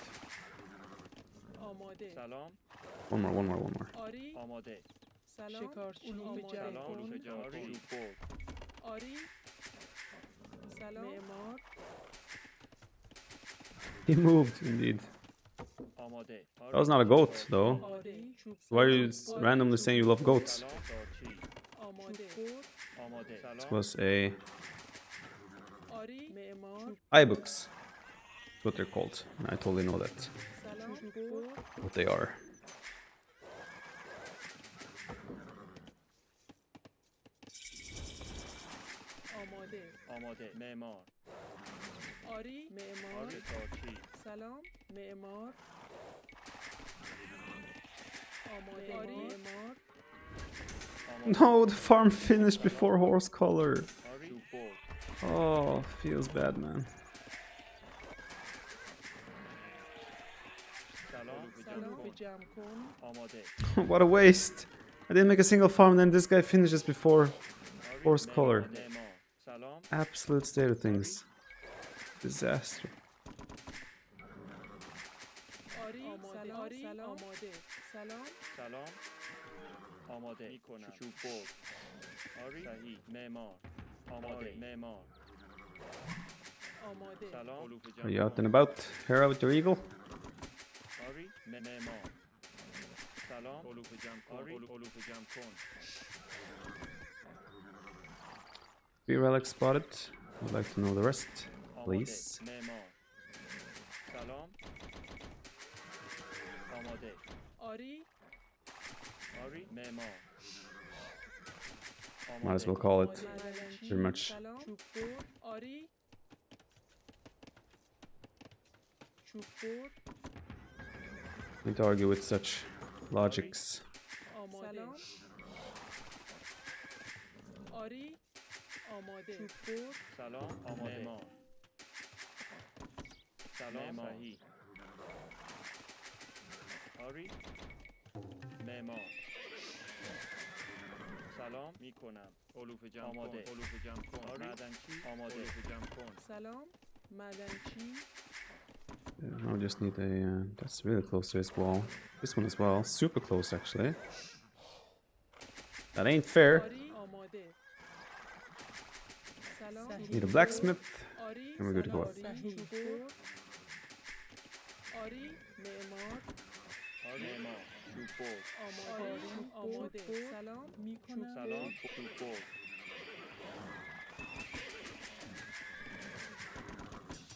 Speaker 5: آماده.
Speaker 7: سلام.
Speaker 1: One more.
Speaker 5: آری.
Speaker 7: آماده.
Speaker 5: سلام. شکارچی به جمع
Speaker 7: سلام.
Speaker 5: کن.
Speaker 7: علوف جمع کن. چوب
Speaker 5: آری. سلام. معمار.
Speaker 1: He moved, indeed.
Speaker 7: آماده.
Speaker 1: That was not a goat, though.
Speaker 5: آری.
Speaker 1: Why are you randomly saying you love goats?
Speaker 7: سلام. دارچی.
Speaker 5: آماده.
Speaker 7: آماده.
Speaker 1: This
Speaker 7: سلام.
Speaker 1: was a
Speaker 5: آری. معمار.
Speaker 1: ibex. That's what they're called. I totally know that.
Speaker 5: سلام.
Speaker 1: What they are.
Speaker 5: آماده.
Speaker 7: آماده. معمار.
Speaker 5: آری. معمار.
Speaker 7: آری. دارچی.
Speaker 5: سلام. معمار. آماده. آری. معمار.
Speaker 1: No, the farm finished before horse color.
Speaker 7: آری. چوب
Speaker 1: Oh, feels bad, man.
Speaker 7: سلام.
Speaker 5: سلام. به جمع کن.
Speaker 7: آماده.
Speaker 1: What a waste. I didn't make a single farm, then this guy finishes before
Speaker 7: آری.
Speaker 1: horse color.
Speaker 7: معمار. سلام.
Speaker 1: Absolute state of things. Disaster.
Speaker 5: آری. سلام. آری. آماده. سلام.
Speaker 7: سلام. آماده میکنم. چوب برد. آری. صحیح. معمار. آماده. معمار.
Speaker 5: آماده.
Speaker 7: سلام. علوف
Speaker 1: Are
Speaker 7: جمع
Speaker 1: you out
Speaker 7: کن.
Speaker 1: and about, Hera, with your eagle?
Speaker 7: آری. معمار. سلام. علوف جمع کن. آری. علوف جمع کن.
Speaker 1: 3 relics spotted. I'd like to know the rest,
Speaker 7: آماده.
Speaker 1: please.
Speaker 7: معمار. سلام. آماده.
Speaker 5: آری.
Speaker 7: آری. معمار.
Speaker 1: Might as well call it.
Speaker 5: معدنچی.
Speaker 1: Pretty much.
Speaker 5: سلام. چوب برد. آری. چوب برد.
Speaker 1: Need to argue with such logics.
Speaker 5: آماده. سلام. آری. آماده. چوب برد.
Speaker 7: سلام. آماده. معمار. سلام. صحیح. آری. معمار. سلام میکنم. علوف جمع آماده. علوف جمع کن. آری. معدنچی. آماده. علوف جمع کن.
Speaker 5: سلام. معدنچی.
Speaker 1: Yeah, now we just need a... that's really close to his wall. This one as well. Super close, actually. That ain't fair.
Speaker 5: آری. آماده. سلام.
Speaker 1: Need a blacksmith.
Speaker 5: آری.
Speaker 1: And we're good to go.
Speaker 5: سلام. چوب برد. آری. معمار.
Speaker 7: آری. معمار. چوب برد.
Speaker 5: آماده. آماده. سلام. میکنم.
Speaker 7: سلام. چوب برد.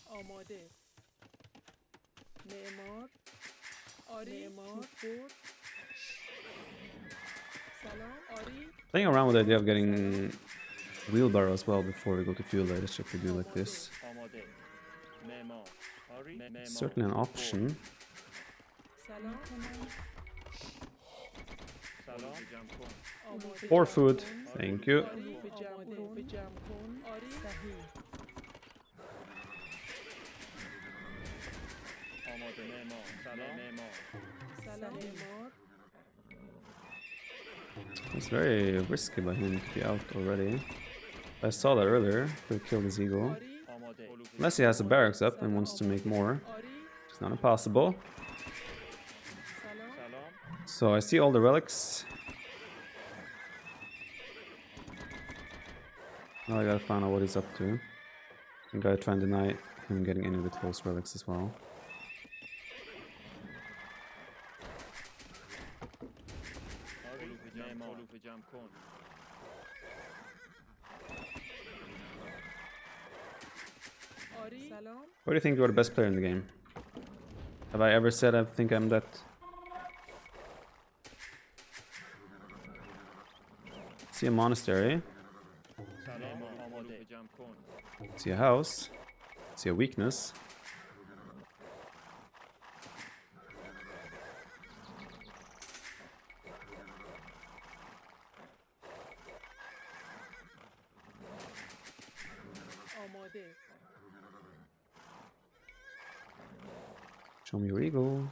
Speaker 5: آماده. معمار. آری. معمار. برد. سلام. آری.
Speaker 1: Playing around with the idea of getting wheelbarrow as well before we go to field. I just check we do like this.
Speaker 7: آماده. معمار. آری. معمار.
Speaker 1: Certainly an option.
Speaker 5: سلام.
Speaker 7: سلام. جمع کن.
Speaker 5: آماده.
Speaker 1: Or food. Thank you.
Speaker 5: آری. به جمع کن. به جمع کن. آری. صحیح.
Speaker 7: آماده. معمار. سلام. معمار.
Speaker 5: سلام. معمار.
Speaker 1: It's very risky by him to be out already. I saw that earlier. Could have killed his eagle.
Speaker 5: آری.
Speaker 7: آماده.
Speaker 1: Unless he has the barracks up and wants to make more.
Speaker 5: آری.
Speaker 1: It's not impossible.
Speaker 5: سلام.
Speaker 7: سلام.
Speaker 1: So I see all the relics. Now I gotta find out what he's up to. I gotta try and deny him getting any of the close relics as well.
Speaker 7: آری. معمار. علوف جمع کن.
Speaker 5: آری. سلام.
Speaker 1: Why do you think you are the best player in the game? Have I ever said I think I'm that? See a monastery.
Speaker 7: سلام. آماده. علوف جمع کن.
Speaker 1: See a house. See a weakness.
Speaker 5: آماده.
Speaker 1: Show me your eagle.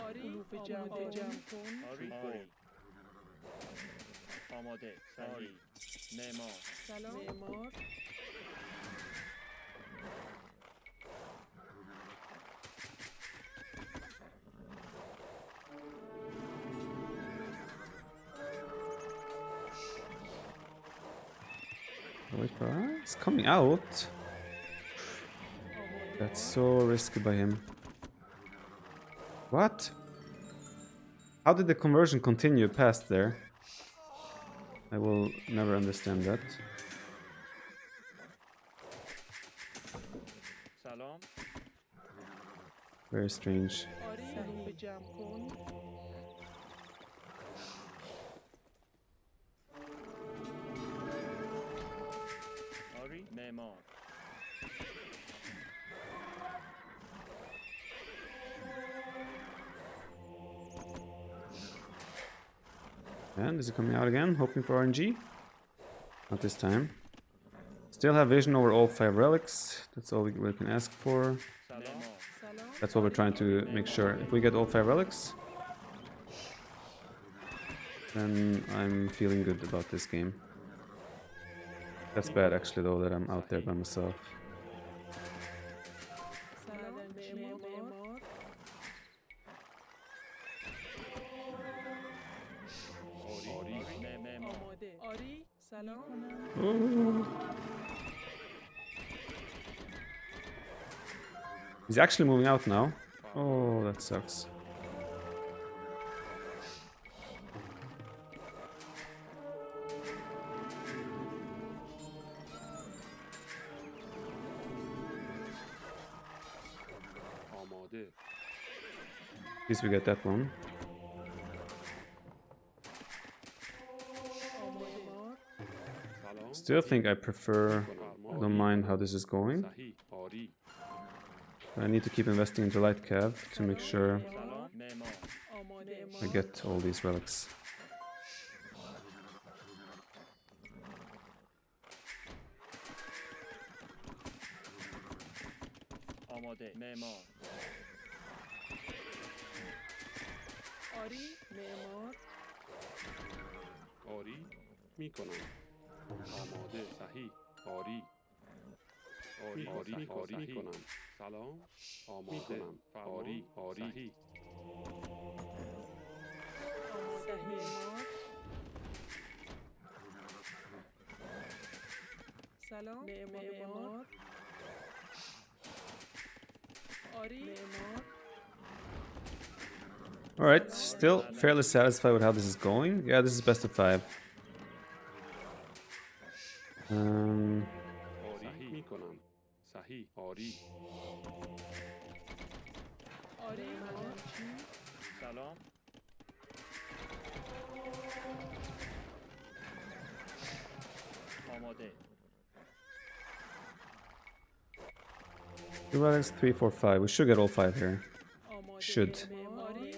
Speaker 5: آری. به جمع کن.
Speaker 7: آری. آری. آماده. صحیح. معمار.
Speaker 5: سلام. معمار.
Speaker 1: Wait for it's coming out. That's so risky by him. What? How did the conversion continue past there? I will never understand that.
Speaker 7: سلام.
Speaker 1: Very strange.
Speaker 5: آری علوف جمع کن.
Speaker 7: آری معمار.
Speaker 1: And is it coming out again? Hoping for RNG? Not this time. Still have vision over all 5 relics. That's all we can ask for.
Speaker 7: سلام.
Speaker 5: سلام.
Speaker 1: That's what we're trying to make sure. If we get all 5 relics, then I'm feeling good about this game. That's bad actually though, that I'm out there by myself.
Speaker 5: سلام. معمار.
Speaker 7: آری معمار.
Speaker 5: آماده. آری سلام.
Speaker 1: He's actually moving out now. Oh, that sucks.
Speaker 4: آماده.
Speaker 1: At least we get that one.
Speaker 5: معمار.
Speaker 4: سلام.
Speaker 1: Still think I prefer... I don't mind how this is going.
Speaker 4: صحیح. آری.
Speaker 1: I need to keep investing into light cav to make sure
Speaker 7: سلام معمار.
Speaker 5: آماده.
Speaker 1: I get all these relics.
Speaker 7: آماده معمار.
Speaker 5: آری معمار.
Speaker 4: آری میکنم. آماده. صحیح. آری. آری آری آری میکنم. سلام. آماده. آری آری. صحیح.
Speaker 5: آماده. معمار. سلام. معمار. آری معمار.
Speaker 1: Alright, still fairly satisfied with how this is going. Yeah, this is best of 5.
Speaker 4: صحیح میکنم. صحیح. آری.
Speaker 5: آری معمار.
Speaker 7: سلام. آماده.
Speaker 1: 2 relics, 3, 4, 5. We should get all 5 here.
Speaker 5: آماده.
Speaker 1: Should.
Speaker 5: معماری.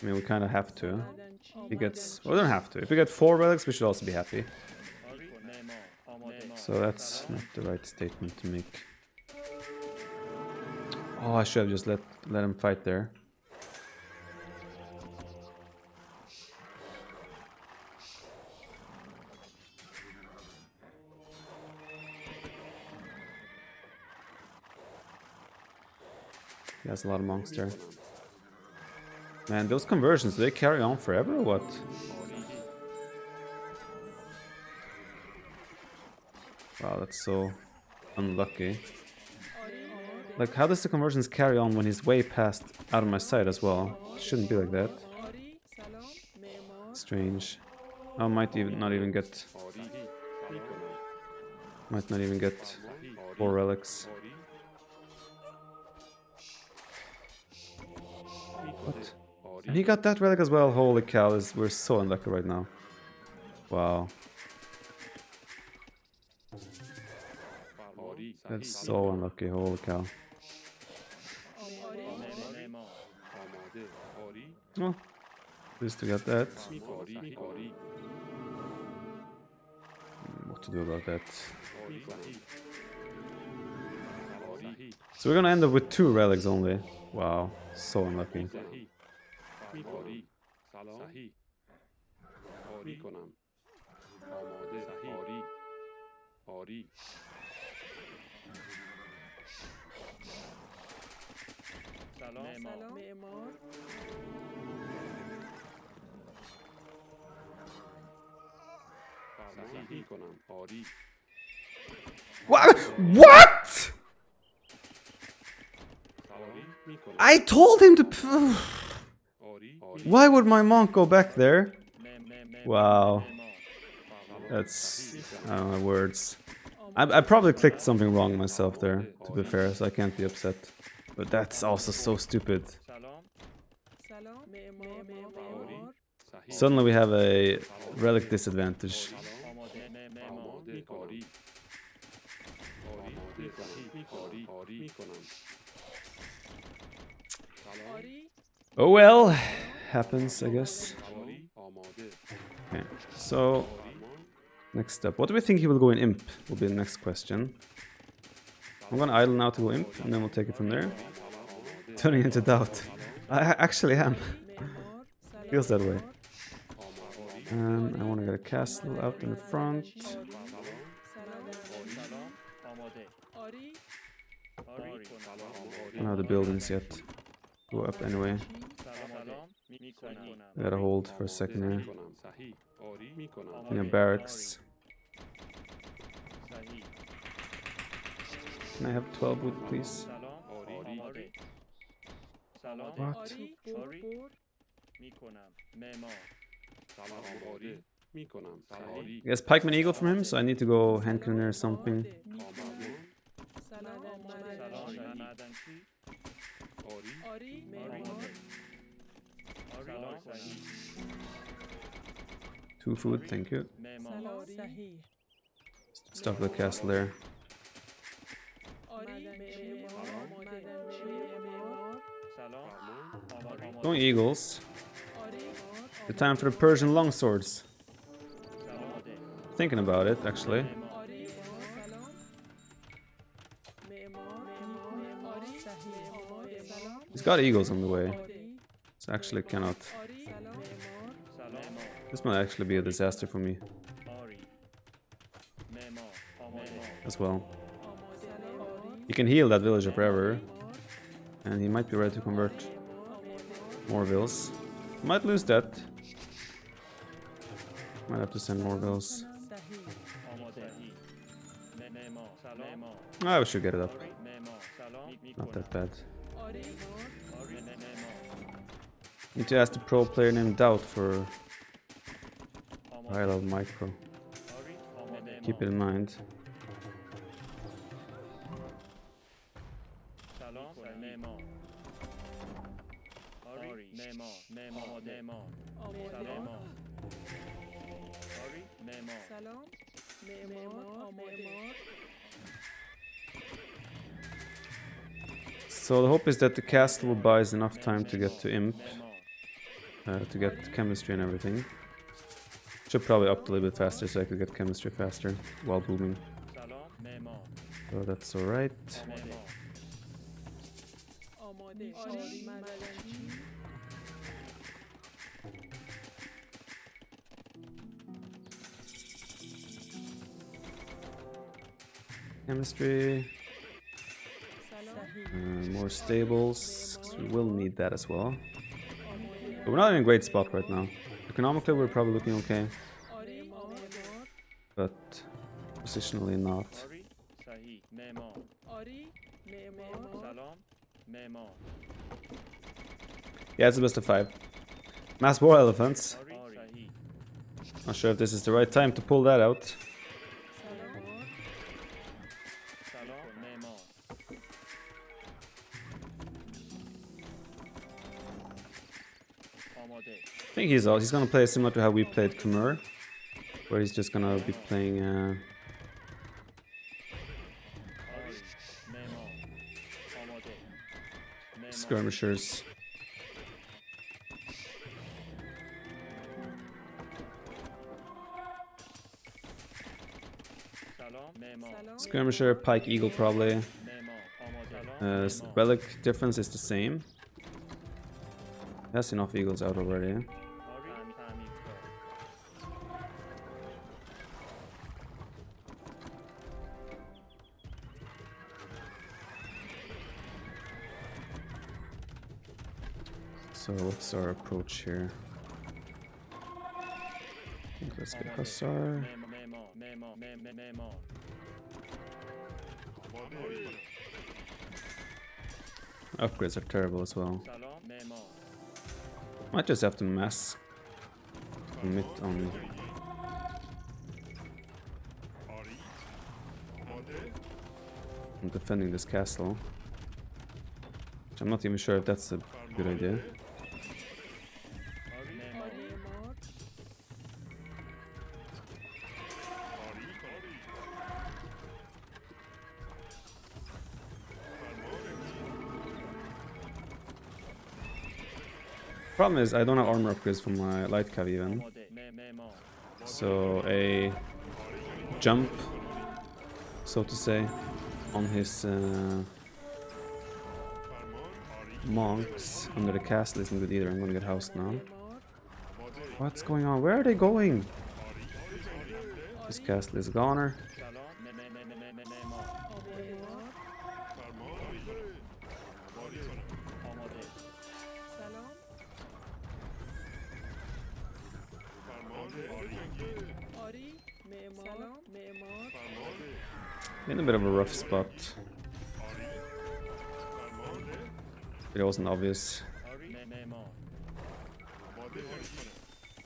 Speaker 1: I mean, we kind of have to.
Speaker 5: بعدن چی؟
Speaker 1: If he gets... Well, we don't have to. If we get 4 relics, we should also be happy.
Speaker 7: آری معمار. آماده.
Speaker 1: So that's not the right statement to make. Oh, I should have just let him fight there. He has a lot of monks there. Man, those conversions, do they carry on forever or what? Wow, that's so unlucky. Like, how does the conversions carry on when he's way past out of my sight as well? It shouldn't be like that.
Speaker 5: آری سلام. معمار.
Speaker 1: Strange. I might even not even get...
Speaker 4: آری. میکنم.
Speaker 1: Might not even get 4 relics.
Speaker 4: آری.
Speaker 1: What?
Speaker 4: آری.
Speaker 1: And he got that relic as well. Holy cow, we're so unlucky right now. Wow.
Speaker 4: آری.
Speaker 1: That's so unlucky. Holy cow.
Speaker 7: معمار.
Speaker 4: آماده. آری.
Speaker 1: Well, at least to get that.
Speaker 4: آری. آری.
Speaker 1: What to do about that?
Speaker 4: آری. صحیح. آری.
Speaker 1: So we're gonna end up with 2 relics only. Wow, so unlucky.
Speaker 4: صحیح. آری. سلام. صحیح. آری. میکنم. آماده. صحیح. آری. آری.
Speaker 7: سلام معمار.
Speaker 5: سلام. معمار.
Speaker 4: صحیح میکنم. آری.
Speaker 1: What? What? I told him to. Why would my monk go back there? Wow. That's. I don't know words. I probably clicked something wrong myself there, to be fair, so I can't be upset. But that's also so stupid.
Speaker 5: سلام معمار
Speaker 1: Suddenly we have a relic disadvantage.
Speaker 5: آری
Speaker 1: Oh well, happens, I guess. Okay, so next up, what do we think he will go in imp? Will be the next question. I'm gonna idle now to go imp, and then we'll take it from there. Turning into doubt. I actually am.
Speaker 5: معمار
Speaker 1: Feels that way. I want to get a castle out in the front.
Speaker 5: سلام آری
Speaker 1: I don't have the buildings yet. Go up anyway. I gotta hold for a second here. Yeah, barracks. Can I have 12 wood, please? What?
Speaker 5: آری بور
Speaker 1: I guess pikeman eagle from him, so I need to go hand cannoneer or something.
Speaker 5: سلام آری معمار
Speaker 1: 2 food, thank you.
Speaker 5: سلام صحیح
Speaker 1: Stuff the castle there.
Speaker 5: آری معمار معمار
Speaker 1: Going eagles.
Speaker 5: آری
Speaker 1: The time for the Persian longswords. Thinking about it, actually.
Speaker 5: آری سلام معمار آری صحیح سلام
Speaker 1: He's got eagles on the way.
Speaker 5: آری
Speaker 1: So actually cannot.
Speaker 5: آری سلام معمار
Speaker 1: This might actually be a disaster for me as well. He can heal that villager forever. And he might be ready to convert more vills. Might lose that. Might have to send more vills. Ah, we should get it up. Not that bad. Need to ask the pro player named Doubt for high level micro. Keep it in mind.
Speaker 5: سلام معمار معمار
Speaker 1: So the hope is that the castle will buy us enough time to get to imp, to get chemistry and everything. Should probably up a little bit faster so I could get chemistry faster while booming. So that's alright.
Speaker 5: آماده آری معدنچی
Speaker 1: Chemistry,
Speaker 5: صحیح
Speaker 1: more stables, 'cause we will need that as well. But we're not in a great spot right now. Economically, we're probably looking okay,
Speaker 5: آری معمار
Speaker 1: but positionally not.
Speaker 5: آری معمار
Speaker 1: Yeah, it's the best of 5. Mass war elephants. Not sure if this is the right time to pull that out. I think he's gonna play similar to how we played Khmer, where he's just gonna be playing skirmishers. Skirmisher, Pike, Eagle probably. Relic difference is the same. That's enough eagles out already. So what's our approach here? Let's get Hussar. Upgrades are terrible as well.
Speaker 7: سلام معمار
Speaker 1: Might just have to mass commit on defending this castle. Which I'm not even sure if that's a good idea.
Speaker 7: معمار
Speaker 5: معمار
Speaker 1: Problem is I don't have armor upgrades for my light cav even.
Speaker 7: آماده معمار
Speaker 1: So a jump, so to say, on his monks under the castle isn't good either. I'm gonna get housed now.
Speaker 5: معمار
Speaker 1: What's going on? Where are they going? This castle is a goner.
Speaker 7: سلام معمار آماده
Speaker 5: سلام آری معمار معمار
Speaker 1: In a bit of a rough spot. It wasn't obvious.
Speaker 7: معمار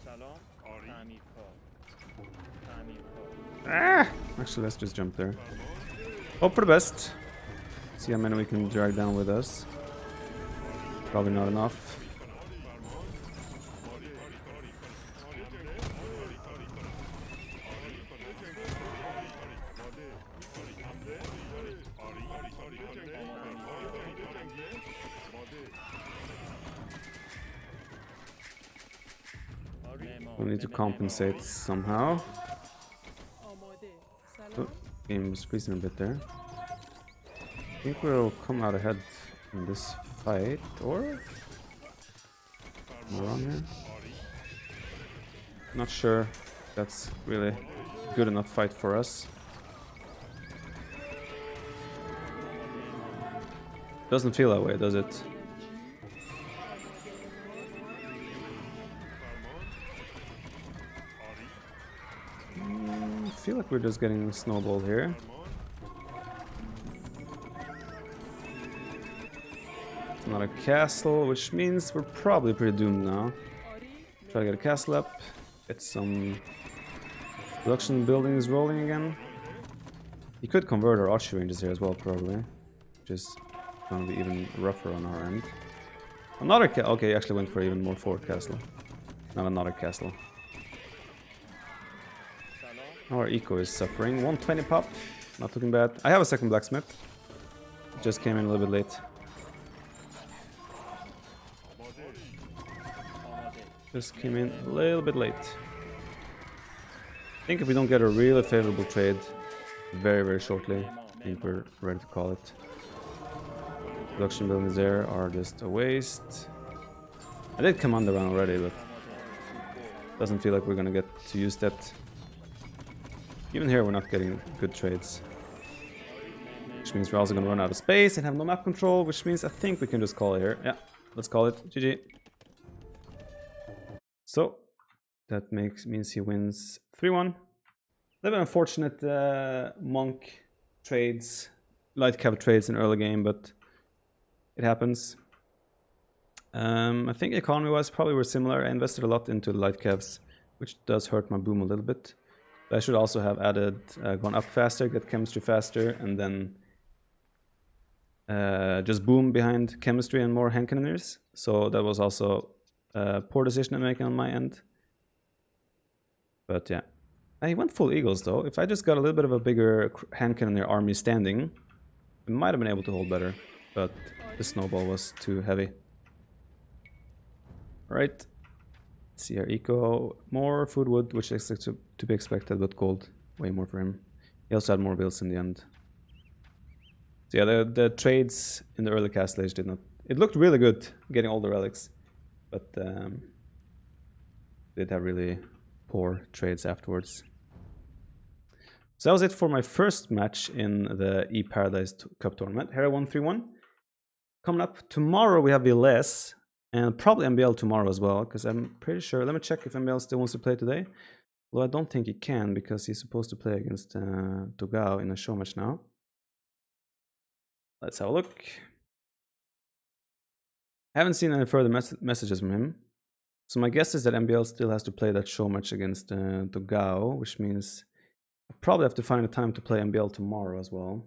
Speaker 7: سلام تعمیرکار تعمیرکار
Speaker 1: Actually, let's just jump there. Hope for the best. See how many we can drag down with us. Probably not enough. We need to compensate somehow.
Speaker 5: آماده
Speaker 1: Oh,
Speaker 5: سلام
Speaker 1: game was freezing a bit there. I think we'll come out ahead in this fight, or more on here. Not sure if that's really good enough fight for us. Doesn't feel that way, does it? I feel like we're just getting snowballed here. It's not a castle, which means we're probably pretty doomed now.
Speaker 5: آری
Speaker 1: Try to get a castle up, get some production buildings rolling again. You could convert our archery ranges here as well, probably, which is gonna be even rougher on our end. Another okay, actually went for even more fort castle, not another castle. Our eco is suffering. 120 pop, not looking bad. I have a second blacksmith. Just came in a little bit late. Just came in a little bit late. I think if we don't get a really favorable trade very, very shortly, I think we're ready to call it. Production buildings there are just a waste. I did command around already, but doesn't feel like we're gonna get to use that. Even here we're not getting good trades. Which means we're also gonna run out of space and have no map control, which means I think we can just call it here. Yeah, let's call it. GG. So that means he wins 3-1. A little bit unfortunate monk trades, light cav trades in early game, but it happens. I think economy-wise probably we're similar. I invested a lot into the light cavs, which does hurt my boom a little bit. But I should also have added gone up faster, get chemistry faster, and then just boom behind chemistry and more hand cannoneers. So that was also a poor decision I'm making on my end. But yeah, I went full eagles though. If I just got a little bit of a bigger hand cannoneer army standing, I might have been able to hold better. But the snowball was too heavy. Alright. See our eco, more food wood, which is to be expected, but gold, way more for him. He also had more bills in the end. So yeah, the trades in the early castle age did not... It looked really good, getting all the relics, but did have really poor trades afterwards. So that was it for my first match in the eParadise Cup tournament. Hera won 3-1. Coming up tomorrow we have Villese. And probably MBL tomorrow as well, because I'm pretty sure... Let me check if MBL still wants to play today. Although I don't think he can because he's supposed to play against Dogao in a show match now. Let's have a look. I haven't seen any further messages from him. So my guess is that MBL still has to play that show match against Dogao, which means I probably have to find a time to play MBL tomorrow as well.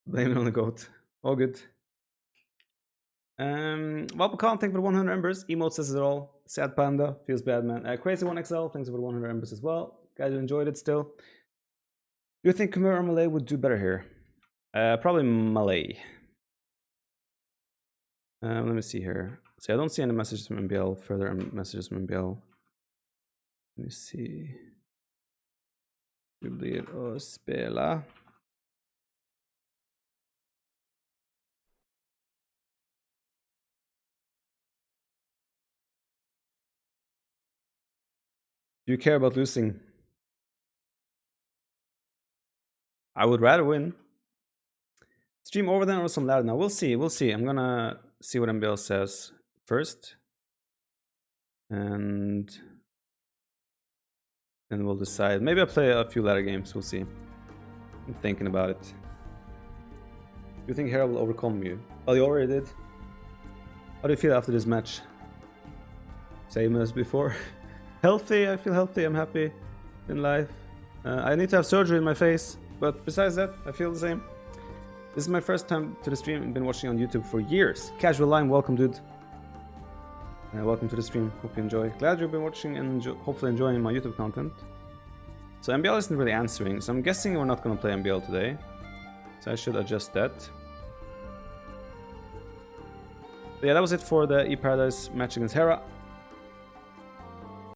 Speaker 1: Blame it on the goat. All good. Valpacon, thank you for the 100 embers. Emote says it all. Sad Panda, feels bad, man. Crazy 1XL, thanks for the 100 embers as well. Guys, you enjoyed it still. Do you think Khmer or Malay would do better here? Probably Malay. Let me see here. See, I don't see any messages from MBL, further messages from MBL. Let me see. Det blir att spela. Do you care about losing? I would rather win. Stream over then or some louder now. We'll see. We'll see. I'm gonna see what MBL says first. And then we'll decide. Maybe I'll play a few ladder games. We'll see. I'm thinking about it. Do you think Hera will overcome you? Well, you already did. How do you feel after this match? Same as before. Healthy. I feel healthy. I'm happy in life. I need to have surgery in my face. But besides that, I feel the same. This is my first time to the stream. I've been watching on YouTube for years. Casual Line, welcome, dude. Welcome to the stream. Hope you enjoy. Glad you've been watching and hopefully enjoying my YouTube content. So MBL isn't really answering, so I'm guessing we're not going to play MBL today. So I should adjust that. But yeah, that was it for the eParadise match against Hera.